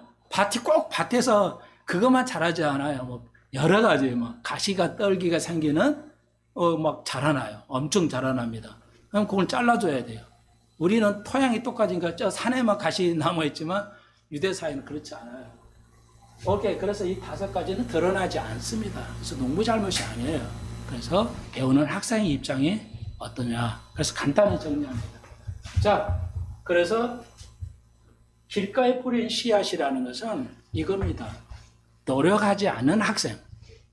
밭에서 그것만 자라지 않아요. 여러 가지, 가시가 떨기가 생기는 막 자라나요. 엄청 자라납니다. 그럼 그걸 잘라줘야 돼요. 우리는 토양이 똑같으니까 저 산에만 가시 남아있지만 유대 사회는 그렇지 않아요. 오케이. 그래서 이 5가지는 드러나지 않습니다. 그래서 농부 잘못이 아니에요. 그래서 배우는 학생의 입장이 어떠냐. 그래서 간단히 정리합니다. 자, 그래서 길가에 뿌린 씨앗이라는 것은 이겁니다. 노력하지 않은 학생,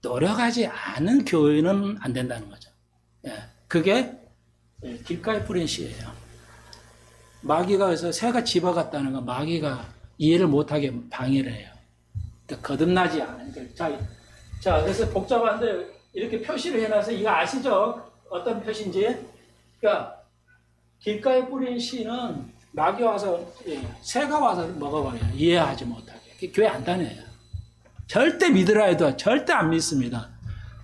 노력하지 않은 교회는 안 된다는 거죠. 예, 그게 길가에 뿌린 씨예요. 마귀가 그래서 새가 집어갔다는 건 마귀가 이해를 못하게 방해를 해요. 그러니까 거듭나지 않으니까. 자, 그래서 복잡한데 이렇게 표시를 해놔서 이거 아시죠? 어떤 표시인지? 그러니까 길가에 뿌린 씨는 마귀 와서 새가 와서 먹어버려요. 이해하지 못하게. 교회 안 다녀요. 절대 믿으라 해도 절대 안 믿습니다.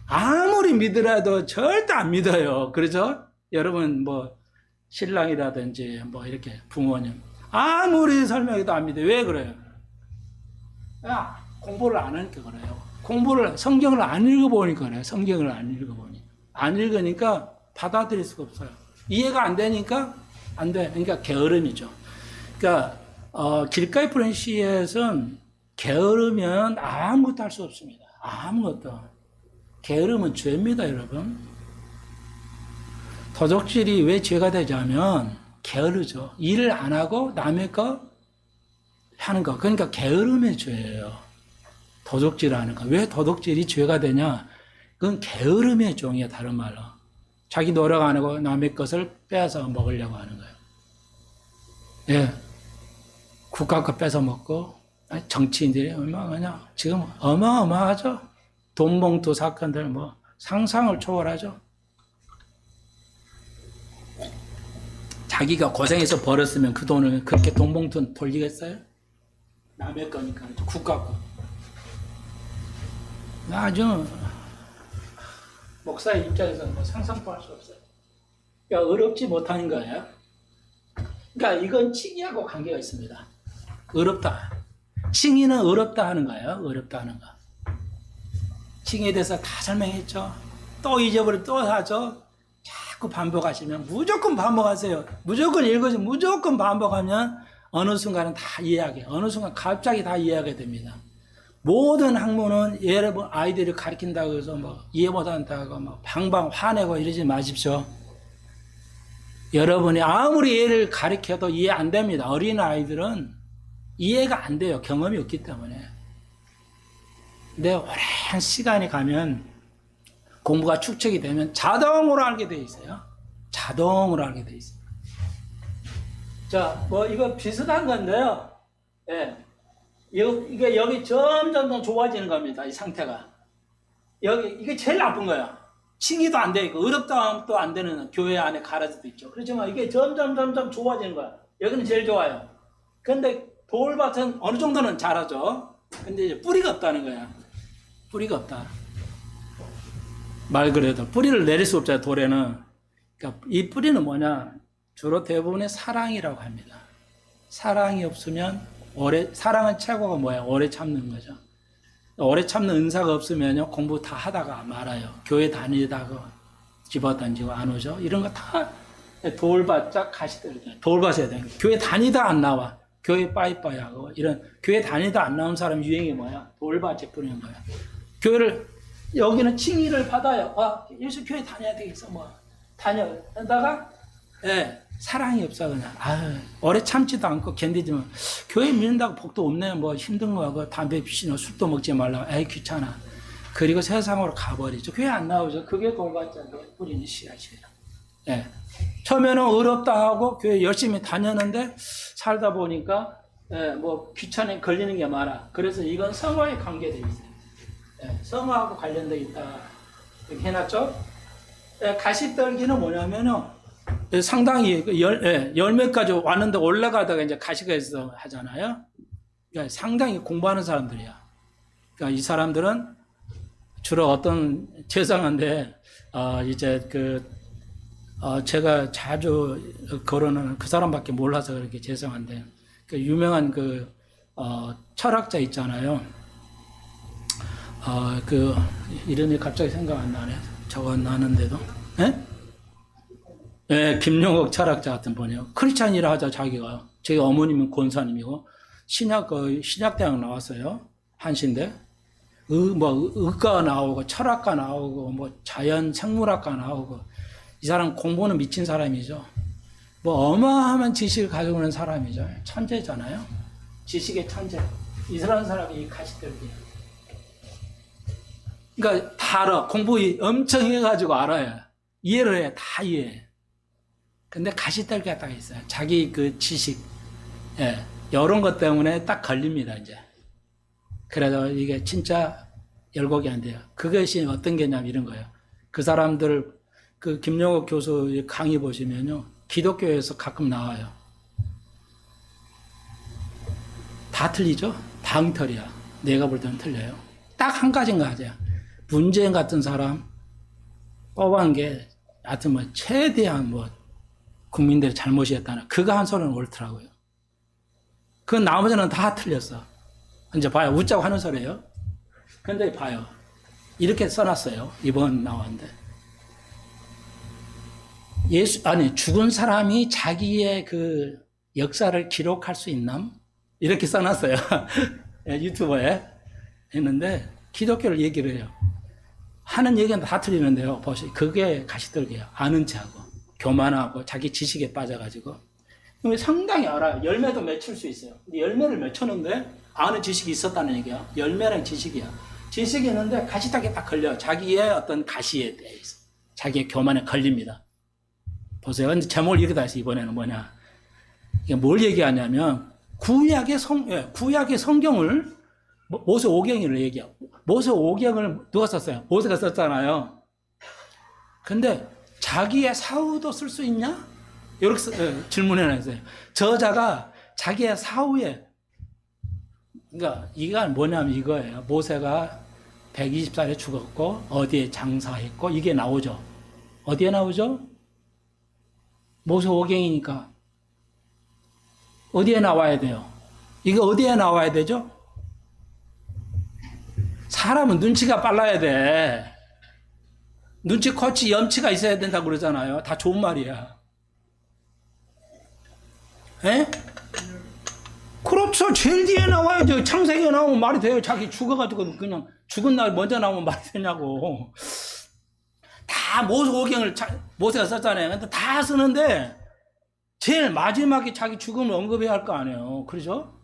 아무리 믿으라 해도 절대 안 믿어요. 그렇죠? 여러분 뭐 신랑이라든지 뭐 이렇게 부모님 아무리 설명해도 안 믿어요. 왜 그래요? 야, 공부를 안 하니까 그래요. 성경을 안 읽어보니까 그래요. 성경을 안 읽어보니. 안 읽으니까 받아들일 수가 없어요. 이해가 안 되니까 안 돼. 그러니까 게으름이죠. 그러니까 길가에 뿌린 씨앗은 게으르면 아무것도 할 수 없습니다. 아무것도. 게으름은 죄입니다, 여러분. 도적질이 왜 죄가 되냐면 게으르죠. 일을 안 하고 남의 거 하는 거. 그러니까 게으름의 죄예요. 도적질하는 거. 왜 도적질이 죄가 되냐? 그건 게으름의 종이에요, 다른 말로. 자기 노력 안 하고 남의 것을 빼앗아 먹으려고 하는 거예요. 예. 국가 거 뺏어 먹고, 정치인들이 얼마나, 지금 어마어마하죠? 돈봉투 사건들 뭐, 상상을 초월하죠? 자기가 고생해서 벌었으면 그 돈을 그렇게 돈봉투 돌리겠어요? 남의 거니까, 국가 거. 아주, 목사의 입장에서는 뭐 상상도 할 수 없어요. 그러니까 어렵지 못하는 거예요. 그러니까 이건 칭의하고 관계가 있습니다. 어렵다. 칭의는 어렵다 하는 거예요. 어렵다 하는 거. 칭의에 대해서 다 설명했죠. 또 잊어버리고 또 하죠. 자꾸 반복하시면 무조건 반복하세요. 무조건 읽어서 무조건 반복하면 어느 순간은 다 이해하게, 어느 순간 갑자기 다 이해하게 됩니다. 모든 학문은 예를 들어 아이들을 가르친다고 해서 뭐 이해 못한다고 뭐 방방 화내고 이러지 마십시오. 여러분이 아무리 얘를 가르쳐도 이해 안 됩니다. 어린 아이들은 이해가 안 돼요. 경험이 없기 때문에. 근데 오랜 시간이 가면 공부가 축적이 되면 자동으로 알게 돼 있어요. 자동으로 알게 돼 있어요. 자, 뭐 이거 비슷한 건데요. 예. 이게 여기 점점 더 좋아지는 겁니다. 이 상태가. 이게 제일 나쁜 거야. 칭의도 안 돼 있고, 어렵다도 안 되는 교회 안에 가라지도 있죠. 그렇지만 이게 점점 좋아지는 거야. 여기는 제일 좋아요. 근데 돌밭은 어느 정도는 잘하죠. 근데 이제 뿌리가 없다는 거야. 뿌리가 없다. 말 그래도 뿌리를 내릴 수 없잖아요, 돌에는. 그러니까 이 뿌리는 뭐냐? 주로 대부분의 사랑이라고 합니다. 사랑이 없으면 사랑은 최고가 뭐야? 오래 참는 거죠. 오래 참는 은사가 없으면요, 공부 다 하다가 말아요. 교회 다니다가 집어던지고 안 오죠. 이런 거 다 돌밭짝 가시더라고요. 돌밭에 돼. 교회 다니다 안 나와. 교회 빠이빠이 하고, 이런, 교회 다니다 안 나온 사람 유행이 뭐야? 돌밭에 뿌리는 거야. 교회를, 여기는 칭의를 받아요. 예수 교회 다녀야 되겠어, 뭐. 다녀. 하다가, 사랑이 없어, 그냥. 오래 참지도 않고 견디지만, 교회 믿는다고 복도 없네. 뭐 힘든 거 하고, 담배 피시고 술도 먹지 말라고. 귀찮아. 그리고 세상으로 가버리죠. 교회 안 나오죠. 그게 돌밭에 뿌리는 씨앗이에요. 처음에는 어렵다 하고, 교회 열심히 다녔는데, 살다 보니까, 뭐 귀찮게 걸리는 게 많아. 그래서 이건 성화에 관계되어 있어요. 성화하고 관련되어 있다. 이렇게 해놨죠? 가시떨기는 뭐냐면요. 상당히 열매까지 왔는데 올라가다가 이제 가시가 있어 하잖아요. 그러니까 상당히 공부하는 사람들이야. 그러니까 이 사람들은 주로 어떤 죄송한데 이제 제가 자주 거론하는 그 사람밖에 몰라서 그렇게 죄송한데 그 유명한 철학자 있잖아요. 그 이름이 갑자기 생각 안 나네. 적어놨는데도. 예? 예, 김용옥 철학자 같은 분이요. 크리스찬이라 하자 자기가. 제 어머님은 권사님이고 신약대학 나왔어요. 한신대. 의과 나오고 철학과 나오고 뭐 자연 생물학과 나오고 이 사람 공부는 미친 사람이죠. 뭐 어마어마한 지식을 가지고 있는 사람이죠. 천재잖아요. 지식의 천재. 이스라엘 사람이 가시떨기예요. 그러니까 다 알아. 공부 엄청 해가지고 알아요. 이해를 해. 다 이해해. 근데 가시떨기가 딱 있어요. 자기 그 지식. 예. 이런 것 때문에 딱 걸립니다, 이제. 그래서 이게 진짜 열곡이 안 돼요. 그것이 어떤 게냐면 이런 거예요. 그 사람들, 그 김용옥 교수 강의 보시면요. 기독교에서 가끔 나와요. 다 틀리죠? 다 엉터리야. 내가 볼 때는 틀려요. 딱 한 가지인가 하죠. 문재인 같은 사람 뽑은 게 하여튼 뭐 최대한 뭐 국민들의 잘못이었다나 그거 한 소리는 옳더라고요. 그 나머지는 다 틀렸어. 이제 봐요. 웃자고 하는 소리예요. 근데 봐요. 이렇게 써놨어요. 이번 나왔는데. 죽은 사람이 자기의 그 역사를 기록할 수 있남? 이렇게 써놨어요. 유튜버에 했는데, 기독교를 얘기를 해요. 하는 얘기는 다 틀리는데요. 보시, 그게 가시떨기예요. 아는 체하고, 교만하고, 자기 지식에 빠져가지고. 상당히 알아요. 열매도 맺힐 수 있어요. 근데 열매를 맺혔는데, 아는 지식이 있었다는 얘기야. 열매랑 지식이야. 지식이 있는데, 가시떨기에 딱 걸려. 자기의 어떤 가시에 대해서. 자기의 교만에 걸립니다. 보세요. 근데 제목을 이렇게 다 했어요. 이번에는 뭐냐. 이게 뭘 얘기하냐면, 구약의 성경을, 모세 오경을 얘기하고, 모세 오경을 누가 썼어요? 모세가 썼잖아요. 근데 자기의 사후도 쓸 수 있냐? 이렇게 질문해놨어요. 저자가 자기의 사후에, 그러니까 이가 뭐냐면 이거예요. 모세가 120살에 죽었고, 어디에 장사했고, 이게 나오죠. 어디에 나오죠? 모세 오경이니까. 어디에 나와야 돼요? 이거 어디에 나와야 되죠? 사람은 눈치가 빨라야 돼. 눈치코치 염치가 있어야 된다고 그러잖아요. 다 좋은 말이야. 에? 그렇죠. 제일 뒤에 나와야죠. 창세기에 나오면 말이 돼요. 자기 죽어가지고 그냥 죽은 날 먼저 나오면 말이 되냐고. 다 모세 오경을 모세가 썼잖아요. 근데 다 쓰는데 제일 마지막에 자기 죽음을 언급해야 할 거 아니에요. 그러죠?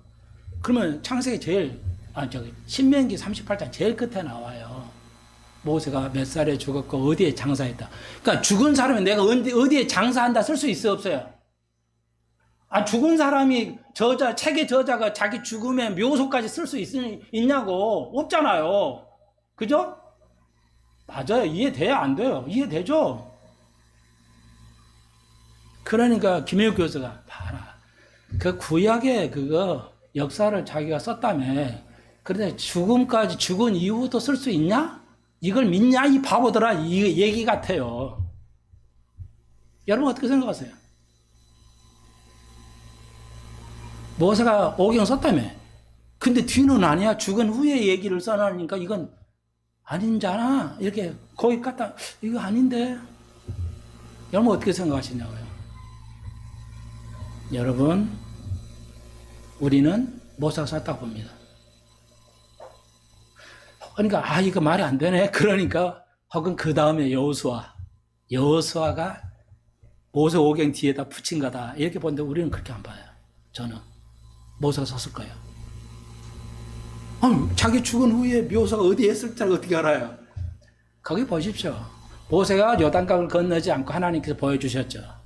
그러면 창세기 신명기 38장 제일 끝에 나와요. 모세가 몇 살에 죽었고 어디에 장사했다. 그러니까 죽은 사람이 내가 어디에 장사한다 쓸 수 있어 없어요? 죽은 사람이 책의 저자가 자기 죽음의 묘소까지 쓸 수 있냐고. 없잖아요. 그죠? 맞아요. 이해돼야 안 돼요. 이해되죠? 그러니까 김혜욱 교수가 봐라. 그 구약의 그거 역사를 자기가 썼다며. 그런데 죽은 이후도 쓸 수 있냐? 이걸 믿냐? 이 바보들아. 이 얘기 같아요. 여러분 어떻게 생각하세요? 모세가 오경 썼다며. 근데 뒤는 아니야. 죽은 후에 얘기를 써놨으니까 이건 아닌잖아. 이렇게 거기 갖다 이거 아닌데. 여러분 어떻게 생각하시냐고요? 여러분, 우리는 모세가 썼다고 봅니다. 그러니까 이거 말이 안 되네. 그러니까 혹은 그 다음에 여호수아가 모세 오경 뒤에다 붙인 거다. 이렇게 보는데 우리는 그렇게 안 봐요. 저는 모세가 썼을 거예요. 자기 죽은 후에 묘소가 어디에 있을지 어떻게 알아요? 거기 보십시오. 모세가 요단강을 건너지 않고 하나님께서 보여주셨죠.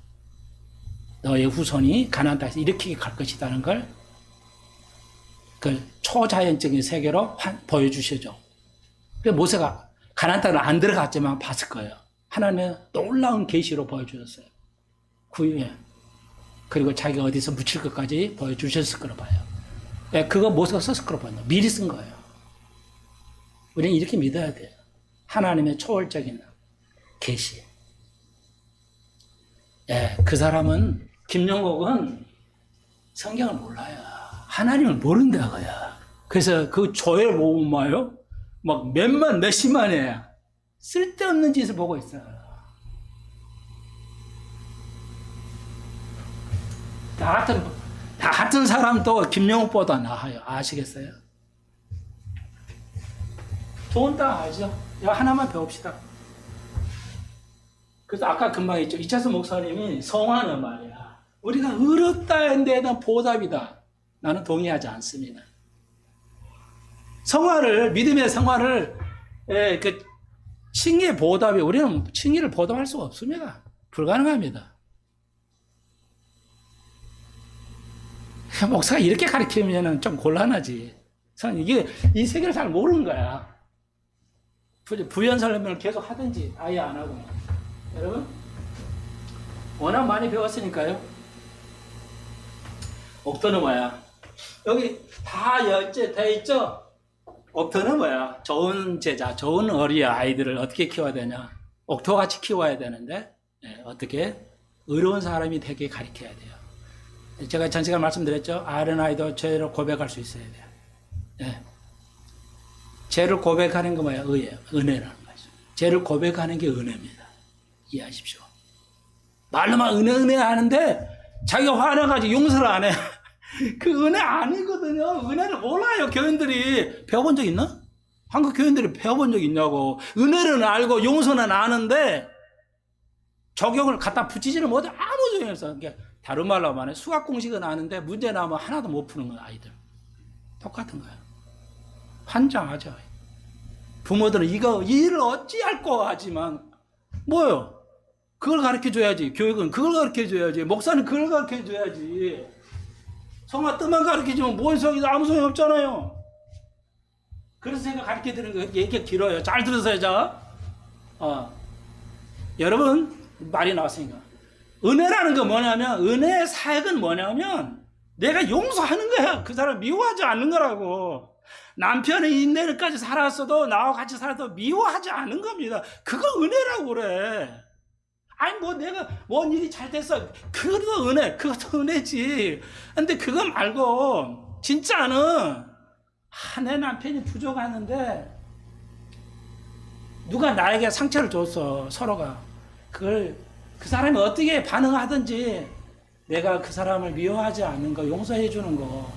너의 후손이 가나안 땅에서 일으키게 갈 것이라는 걸 그 초자연적인 세계로 보여주시죠. 그 모세가 가나안 땅을 안 들어갔지만 봤을 거예요. 하나님의 놀라운 계시로 보여주셨어요. 구유에. 그리고 자기가 어디서 묻힐 것까지 보여주셨을 거로 봐요. 그거 모세가 썼을 거로 봐요. 미리 쓴 거예요. 우리는 이렇게 믿어야 돼요. 하나님의 초월적인 계시. 그 사람은 김용옥은 성경을 몰라요. 하나님을 모른다고요. 그래서 그 조회 모으면 막 몇십만이에요. 쓸데없는 짓을 보고 있어요. 나 같은 사람도 김영욱보다 나아요. 아시겠어요? 좋은 땅 알죠? 이거 하나만 배웁시다. 그래서 아까 금방 했죠. 이차수 목사님이 성화는 말이야, 우리가 의롭다는 데는 보답이다. 나는 동의하지 않습니다. 성화를, 믿음의 성화를, 그 칭의의 보답이, 우리는 칭의를 보답할 수가 없습니다. 불가능합니다. 목사가 이렇게 가르치면 좀 곤란하지. 이게 이 세계를 잘 모르는 거야. 부연 설명을 계속 하든지 아예 안 하고. 여러분, 워낙 많이 배웠으니까요. 옥토는 뭐야? 여기 다 돼 있죠? 옥토는 뭐야? 좋은 제자, 좋은 어린 아이들을 어떻게 키워야 되냐? 옥토같이 키워야 되는데, 어떻게? 의로운 사람이 되게 가르쳐야 돼요. 제가 전 시간 말씀드렸죠? 어린아이도 죄를 고백할 수 있어야 돼요. 네. 죄를 고백하는 거 뭐야? 의예요. 은혜라는 거죠. 죄를 고백하는 게 은혜입니다. 이해하십시오. 말로만 은혜 하는데 자기가 화나가지고 용서를 안 해. 그 은혜 아니거든요. 은혜를 몰라요. 교인들이 배워본 적 있나? 한국 교인들이 배워본 적 있냐고. 은혜는 알고 용서는 아는데 적용을 갖다 붙이지는 못해. 아무 적용 없어. 그러니까 다른 말로 하면 수학 공식은 아는데 문제 나오면 하나도 못 푸는 거야. 아이들. 똑같은 거예요. 환장하죠. 부모들은 이거 일을 어찌할꼬 하지만 뭐요? 그걸 가르쳐줘야지. 교육은 그걸 가르쳐줘야지. 목사는 그걸 가르쳐줘야지. 성화 뜻만 가르쳐주면 뭔 소용이 아무 소용 없잖아요. 그래서 제가 가르쳐드리는 거 얘기가 길어요. 잘 들으세요. 자, 여러분 말이 나왔으니까 은혜라는 거 뭐냐면, 은혜의 사역은 뭐냐면 내가 용서하는 거야. 그 사람 미워하지 않는 거라고. 남편이 인내까지 살았어도 나와 같이 살아도 미워하지 않은 겁니다. 그거 은혜라고 그래. 아니 뭐 내가 뭔 일이 잘 됐어, 그것도 은혜, 그것도 은혜지. 근데 그거 말고 진짜는 내 남편이 부족하는데 누가 나에게 상처를 줬어. 서로가 그걸 그 사람이 어떻게 반응하든지 내가 그 사람을 미워하지 않는 거, 용서해 주는 거,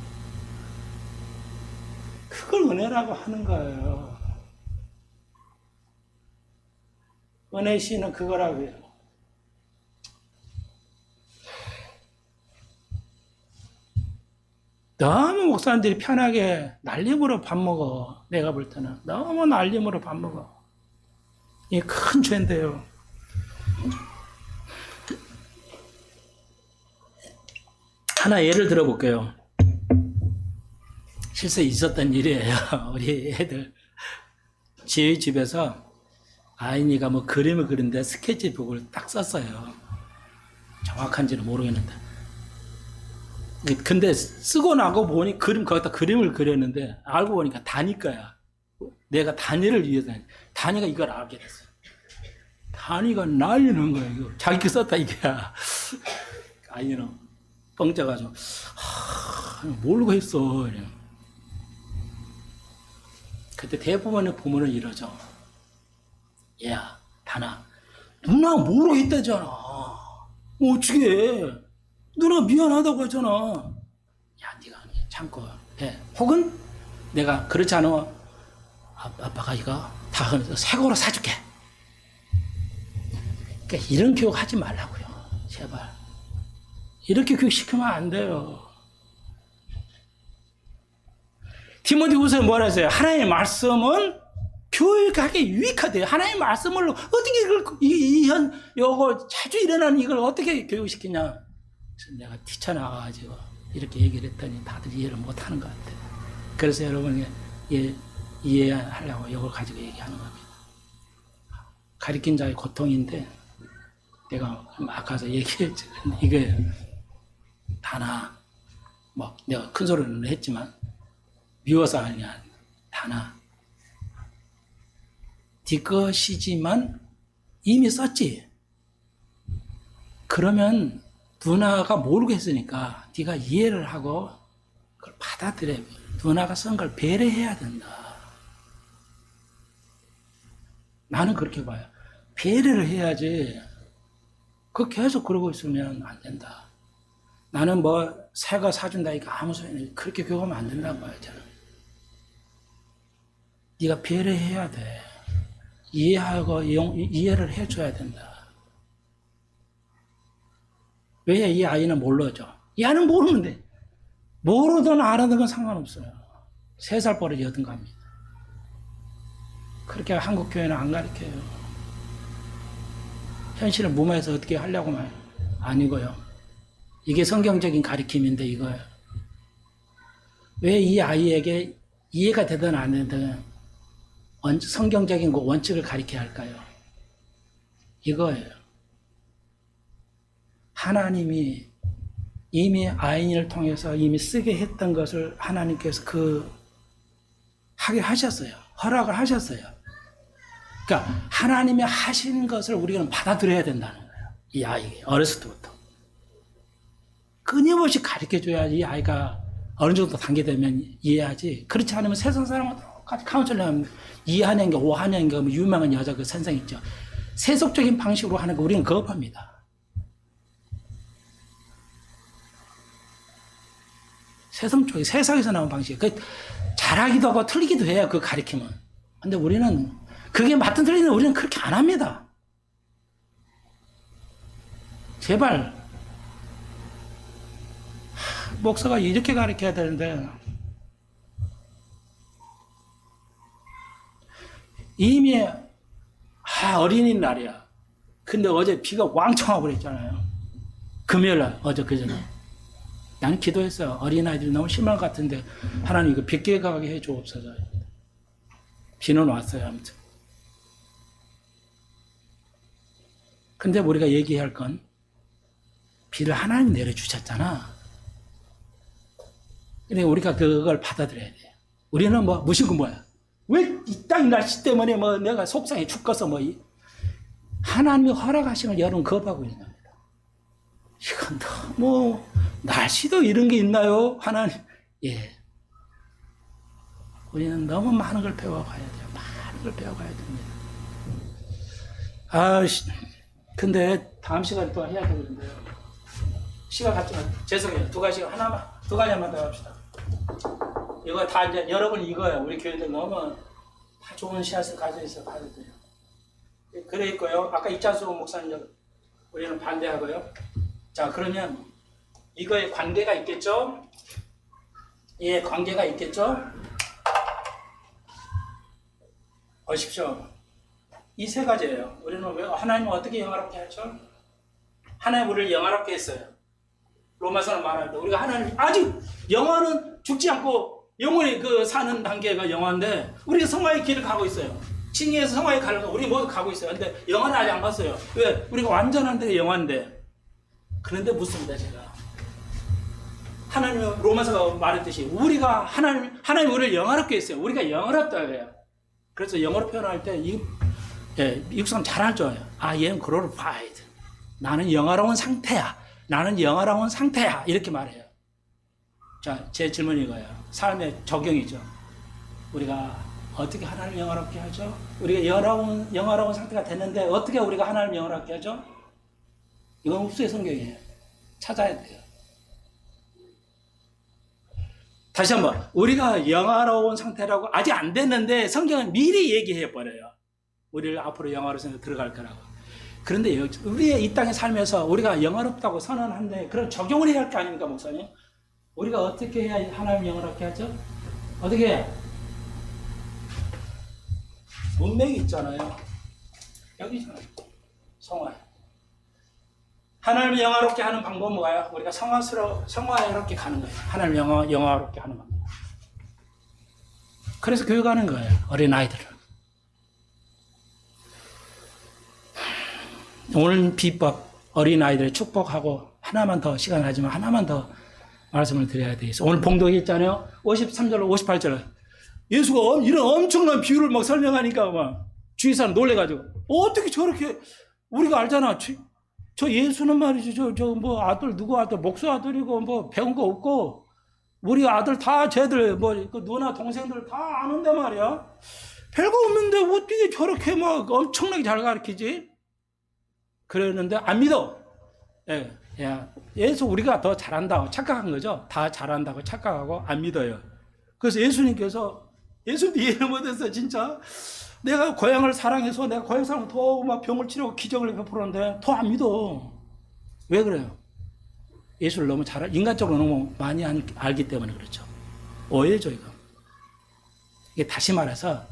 그걸 은혜라고 하는 거예요. 은혜 씨는 그거라고요. 너무 목사님들이 편하게 날림으로 밥 먹어. 내가 볼 때는 너무 날림으로 밥 먹어. 이게 큰 죄인데요. 하나 예를 들어볼게요. 실제 있었던 일이에요. 우리 애들 지희 집에서 아이니가 뭐 그림을 그리는데 스케치북을 딱 썼어요. 정확한지는 모르겠는데. 근데 쓰고 나고 보니 거기다 그림을 그렸는데 알고 보니까 다니까야. 내가 다니를 위해서 다니가 이걸 알게 됐어요. 다니가 난리는 거야. 이거 자기가 썼다 이게야. 아이는 뻥져가지고 모르고 했어. 이래. 그때 대부분의 부모는 이러죠. 야, 다나, 누나 모르고 했다잖아. 어떻게 해? 누나 미안하다고 하잖아. 야, 네가 참고 해. 혹은 내가 그렇지 않아. 아빠가 이거 다 새 거로 사줄게. 그러니까 이런 교육 하지 말라고요. 제발. 이렇게 교육시키면 안 돼요. 디모데후서에 뭐라 했어요? 하나님의 말씀은 교육하기 유익하대요. 하나님의 말씀을 어떻게 요거 자주 일어나는 이걸 어떻게 교육시키냐? 그래서 내가 뛰쳐나가가지고 이렇게 얘기를 했더니 다들 이해를 못 하는 것 같아요. 그래서 여러분, 이해하려고 이걸 가지고 얘기하는 겁니다. 가르친 자의 고통인데, 내가 아까서 얘기했죠. 이게, 다나, 뭐, 내가 큰 소리는 했지만, 미워서 아니야. 다나. 네 것이지만 이미 썼지. 그러면 누나가 모르겠으니까 네가 이해를 하고 그걸 받아들여. 누나가 쓴 걸 배려해야 된다. 나는 그렇게 봐요. 배려를 해야지. 그 계속 그러고 있으면 안 된다. 나는 뭐 새가 사준다니까 아무 소용이 그렇게 교육하면 안 된다고 봐요. 저는. 네가 배려해야 돼. 이해하고 이해를 해줘야 된다. 왜 이 아이는 모르죠? 이 아이는 모르는데 모르든 알아든 건 상관없어요. 3살 버릇이 어떤가 합니다. 그렇게 한국 교회는 안 가르쳐요. 현실을 무마해서 어떻게 하려고 말이에요. 아니고요. 이게 성경적인 가르침인데 이거예요. 왜 이 아이에게 이해가 되든 안 되든 성경적인 원칙을 가르쳐야 할까요? 이거예요. 하나님이 이미 아인을 통해서 이미 쓰게 했던 것을 하나님께서 하게 하셨어요. 허락을 하셨어요. 그러니까 하나님이 하신 것을 우리는 받아들여야 된다는 거예요. 이 아이에게 어렸을 때부터. 끊임없이 가르쳐줘야지 이 아이가 어느 정도 단계 되면 이해하지. 그렇지 않으면 세상 사람은 똑같이 카운슬링 이한영인가 오한영인가 뭐 유명한 여자 그 선생 있죠. 세속적인 방식으로 하는 거 우리는 거부합니다. 세상적인 세상에서 나온 방식. 잘하기도 하고 틀리기도 해요. 그 가르침은. 근데 우리는 그게 맞든 틀리든 우리는 그렇게 안 합니다. 제발 목사가 이렇게 가르쳐야 되는데 이미 어린이날이야. 근데 어제 비가 왕창 와버렸잖아요. 금요일날 어제 그전에 나는 기도했어요. 어린아이들이 너무 심한 것 같은데 하나님 이거 비 깨가게 해주옵소서. 비는 왔어요. 아무튼. 근데 우리가 얘기해야 할 건 비를 하나님 내려주셨잖아. 그러니까 우리가 그걸 받아들여야 돼요. 우리는 뭐 무신고 뭐야? 왜 이 땅 날씨 때문에 뭐 내가 속상해 죽겠어 뭐 하나님이 허락하시는 여름 거부하고 있는 겁니다. 이건 너무 날씨도 이런 게 있나요? 하나님. 예. 우리는 너무 많은 걸 배워가야 돼요. 많은 걸 배워가야 됩니다. 근데 다음 시간에 또 해야 되는데요. 시간 갖지만 죄송해요. 두 가지만 더 합시다. 이거 다 이제 여러분 이거예요. 우리 교회들 너무 다 좋은 씨앗을 가지고 있어 가야 돼요. 그래 있고요. 아까 이찬수 목사님 우리는 반대하고요. 자 그러면 이거에 관계가 있겠죠? 예, 관계가 있겠죠? 보십시오. 이 3가지예요. 우리는 왜 하나님은 어떻게 영화롭게 하죠? 하나님 우리를 영화롭게 했어요. 로마서는 말할 때 우리가 하나님 아직 영화는 죽지 않고 영원히 사는 단계가 영화인데 우리가 성화의 길을 가고 있어요. 칭의에서 성화의 길을 우리 모두 가고 있어요. 근데 영화는 아직 안 갔어요. 왜? 우리가 완전한 데가 영화인데. 그런데 묻습니다 제가. 하나님 로마서가 말했듯이 우리가 하나님 우리를 영화롭게 했어요. 우리가 영화롭다 그래요. 그래서 영어로 표현할 때 미국 사람 잘 알죠. I am glorified. 나는 영화로운 상태야. 나는 영화로운 상태야. 이렇게 말해요. 자, 제 질문이 이거예요. 삶의 적용이죠. 우리가 어떻게 하나님 영화롭게 하죠? 우리가 영화로운 상태가 됐는데 어떻게 우리가 하나님 영화롭게 하죠? 이건 흡수의 성경이에요. 찾아야 돼요. 다시 한번 우리가 영화로운 상태라고 아직 안 됐는데 성경은 미리 얘기해 버려요. 우리를 앞으로 영화로운 들어갈 거라고. 그런데 우리의 이 땅에 살면서 우리가 영화롭다고 선언하는데 그런 적용을 해야 할 게 아닙니까 목사님? 우리가 어떻게 해야 하나님 영화롭게 하죠? 어떻게 해야? 문맥이 있잖아요. 여기잖아요. 성화. 하나님을 영화롭게 하는 방법은 뭐예요? 우리가 성화롭게 가는 거예요. 하나님을 영화롭게 하는 방법. 그래서 교육하는 거예요. 어린아이들을. 오늘 비법, 어린아이들의 축복하고 하나만 더 시간 가지면 하나만 더 말씀을 드려야 되겠어요. 오늘 봉독이 있잖아요. 53절로 58절. 예수가 이런 엄청난 비유를 막 설명하니까 막 주위 사람 놀래가지고 어떻게 저렇게 우리가 알잖아. 저 예수는 말이죠. 저 뭐 아들 누구 아들 목수 아들이고 뭐 배운 거 없고 우리 아들 다 쟤들 뭐 그 누나 동생들 다 아는데 말이야. 별거 없는데 어떻게 저렇게 막 엄청나게 잘 가르치지? 그랬는데 안 믿어. 예, 예수 우리가 더 잘한다고 착각한 거죠. 다 잘한다고 착각하고 안 믿어요. 그래서 예수님께서 예수님도 이해를 못해서 진짜 내가 고향을 사랑해서 내가 고향 사람 더 막 병을 치료하고 기적을 베풀었는데 더 안 믿어. 왜 그래요? 예수를 너무 인간적으로 너무 많이 알기 때문에 그렇죠. 오해죠, 이거. 이게 다시 말해서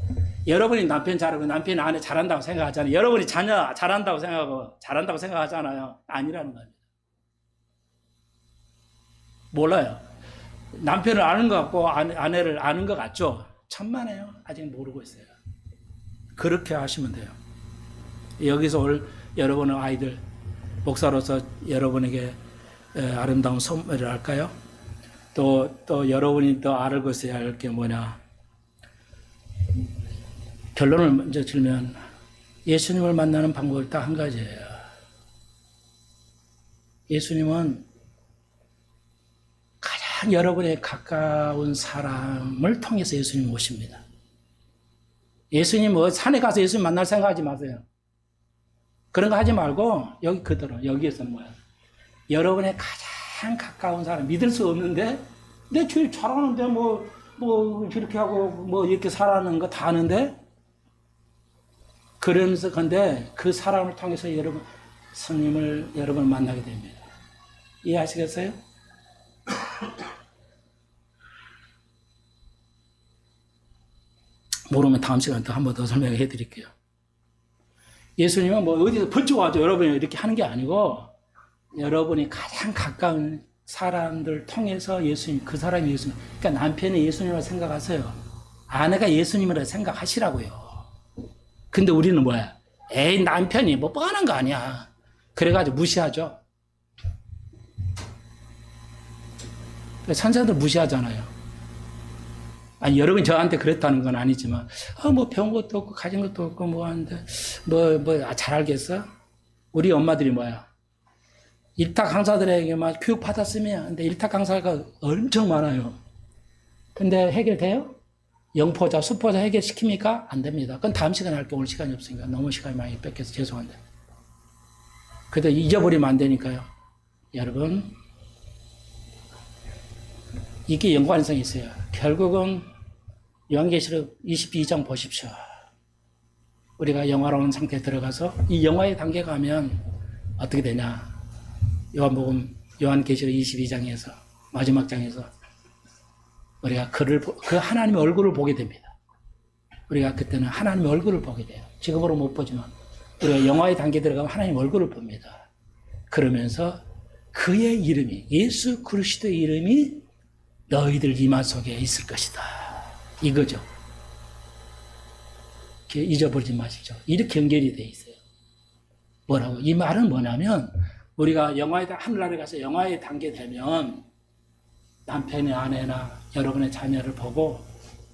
여러분이 남편 잘하고 남편이 아내 잘한다고 생각하잖아요. 여러분이 자녀 잘한다고 생각하고 잘한다고 생각하잖아요. 아니라는 겁니다. 몰라요. 남편을 아는 것 같고 아내를 아는 것 같죠? 천만에요. 아직 모르고 있어요. 그렇게 하시면 돼요. 여기서 올 여러분의 아이들 목사로서 여러분에게 아름다운 선물을 할까요? 또 여러분이 더 알고 있어야 할 게 뭐냐? 결론을 먼저 들면 예수님을 만나는 방법이 딱 한 가지예요. 예수님은 가장 여러분의 가까운 사람을 통해서 예수님 오십니다. 예수님 산에 가서 예수님 만날 생각하지 마세요. 그런 거 하지 말고 여기 그대로 여기에서는 뭐야? 여러분의 가장 가까운 사람 믿을 수 없는데 내 주일 잘하는데 뭐 이렇게 하고 뭐 이렇게 살아가는 거 다 아는데 그러면서 근데 그 사람을 통해서 여러분을 만나게 됩니다. 이해하시겠어요? 모르면 다음 시간에 또 한 번 더 설명해 드릴게요. 예수님은 뭐 어디서 번쩍 와서 여러분이 이렇게 하는 게 아니고 여러분이 가장 가까운 사람들 통해서 예수님, 그 사람이 예수님. 그러니까 남편이 예수님이라고 생각하세요. 아내가 예수님이라고 생각하시라고요. 근데 우리는 뭐야? 에이, 남편이 뭐 뻔한 거 아니야. 그래가지고 무시하죠. 선생님들 무시하잖아요. 아니, 여러분이 저한테 그랬다는 건 아니지만, 뭐 배운 것도 없고, 가진 것도 없고, 뭐 하는데, 잘 알겠어? 우리 엄마들이 뭐야? 일탁 강사들에게만 교육 받았으면, 근데 일탁 강사가 엄청 많아요. 근데 해결돼요? 영포자, 수포자 해결시킵니까? 안 됩니다. 그건 다음 시간에 할게. 오늘 시간이 없으니까. 너무 시간이 많이 뺏겨서 죄송한데. 그래도 잊어버리면 안 되니까요. 여러분, 이게 연관성이 있어요. 결국은 요한계시록 22장 보십시오. 우리가 영화로운 상태에 들어가서 이 영화의 단계 가면 어떻게 되냐. 요한계시록 22장에서 마지막 장에서 우리가 그 하나님의 얼굴을 보게 됩니다. 우리가 그때는 하나님의 얼굴을 보게 돼요. 지금으로 못 보지만 우리가 영화의 단계에 들어가면 하나님의 얼굴을 봅니다. 그러면서 그의 이름이 예수 그리스도의 이름이 너희들 이마 속에 있을 것이다. 이거죠. 잊어버리지 마시죠. 이렇게 연결이 돼 있어요. 뭐라고? 이 말은 뭐냐면 우리가 하늘나라에 가서 영화의 단계 되면 남편의 아내나 여러분의 자녀를 보고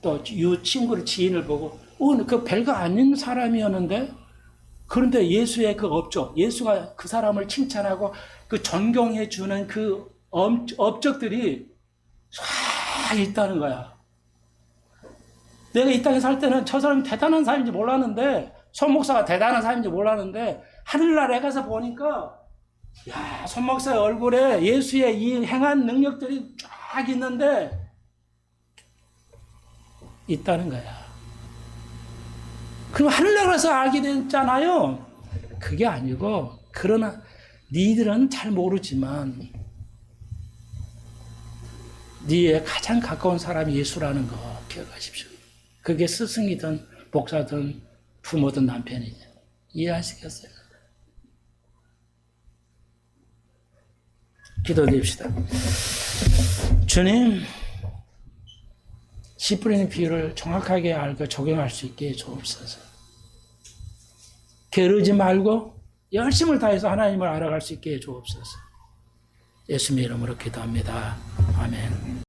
또 친구를 지인을 보고 그 별거 아닌 사람이었는데 그런데 예수의 그 업적, 예수가 그 사람을 칭찬하고 그 존경해 주는 그 업적들이 쫙 있다는 거야. 내가 이 땅에 살 때는 저 사람이 대단한 사람인지 몰랐는데 손 목사가 대단한 사람인지 몰랐는데 하늘나라에 가서 보니까 야, 손 목사의 얼굴에 예수의 이 행한 능력들이 쫙 있는데 있다는 거야. 그럼 하늘나라에서 알게 됐잖아요. 그게 아니고 그러나 니들은 잘 모르지만 니의 가장 가까운 사람이 예수라는 거 기억하십시오. 그게 스승이든 목사든 부모든 남편이든 이해하시겠어요? 기도드립시다. 주님, 씨 뿌리는 비유를 정확하게 알고 적용할 수 있게 해주옵소서. 게으르지 말고 열심을 다해서 하나님을 알아갈 수 있게 해주옵소서. 예수님의 이름으로 기도합니다. 아멘.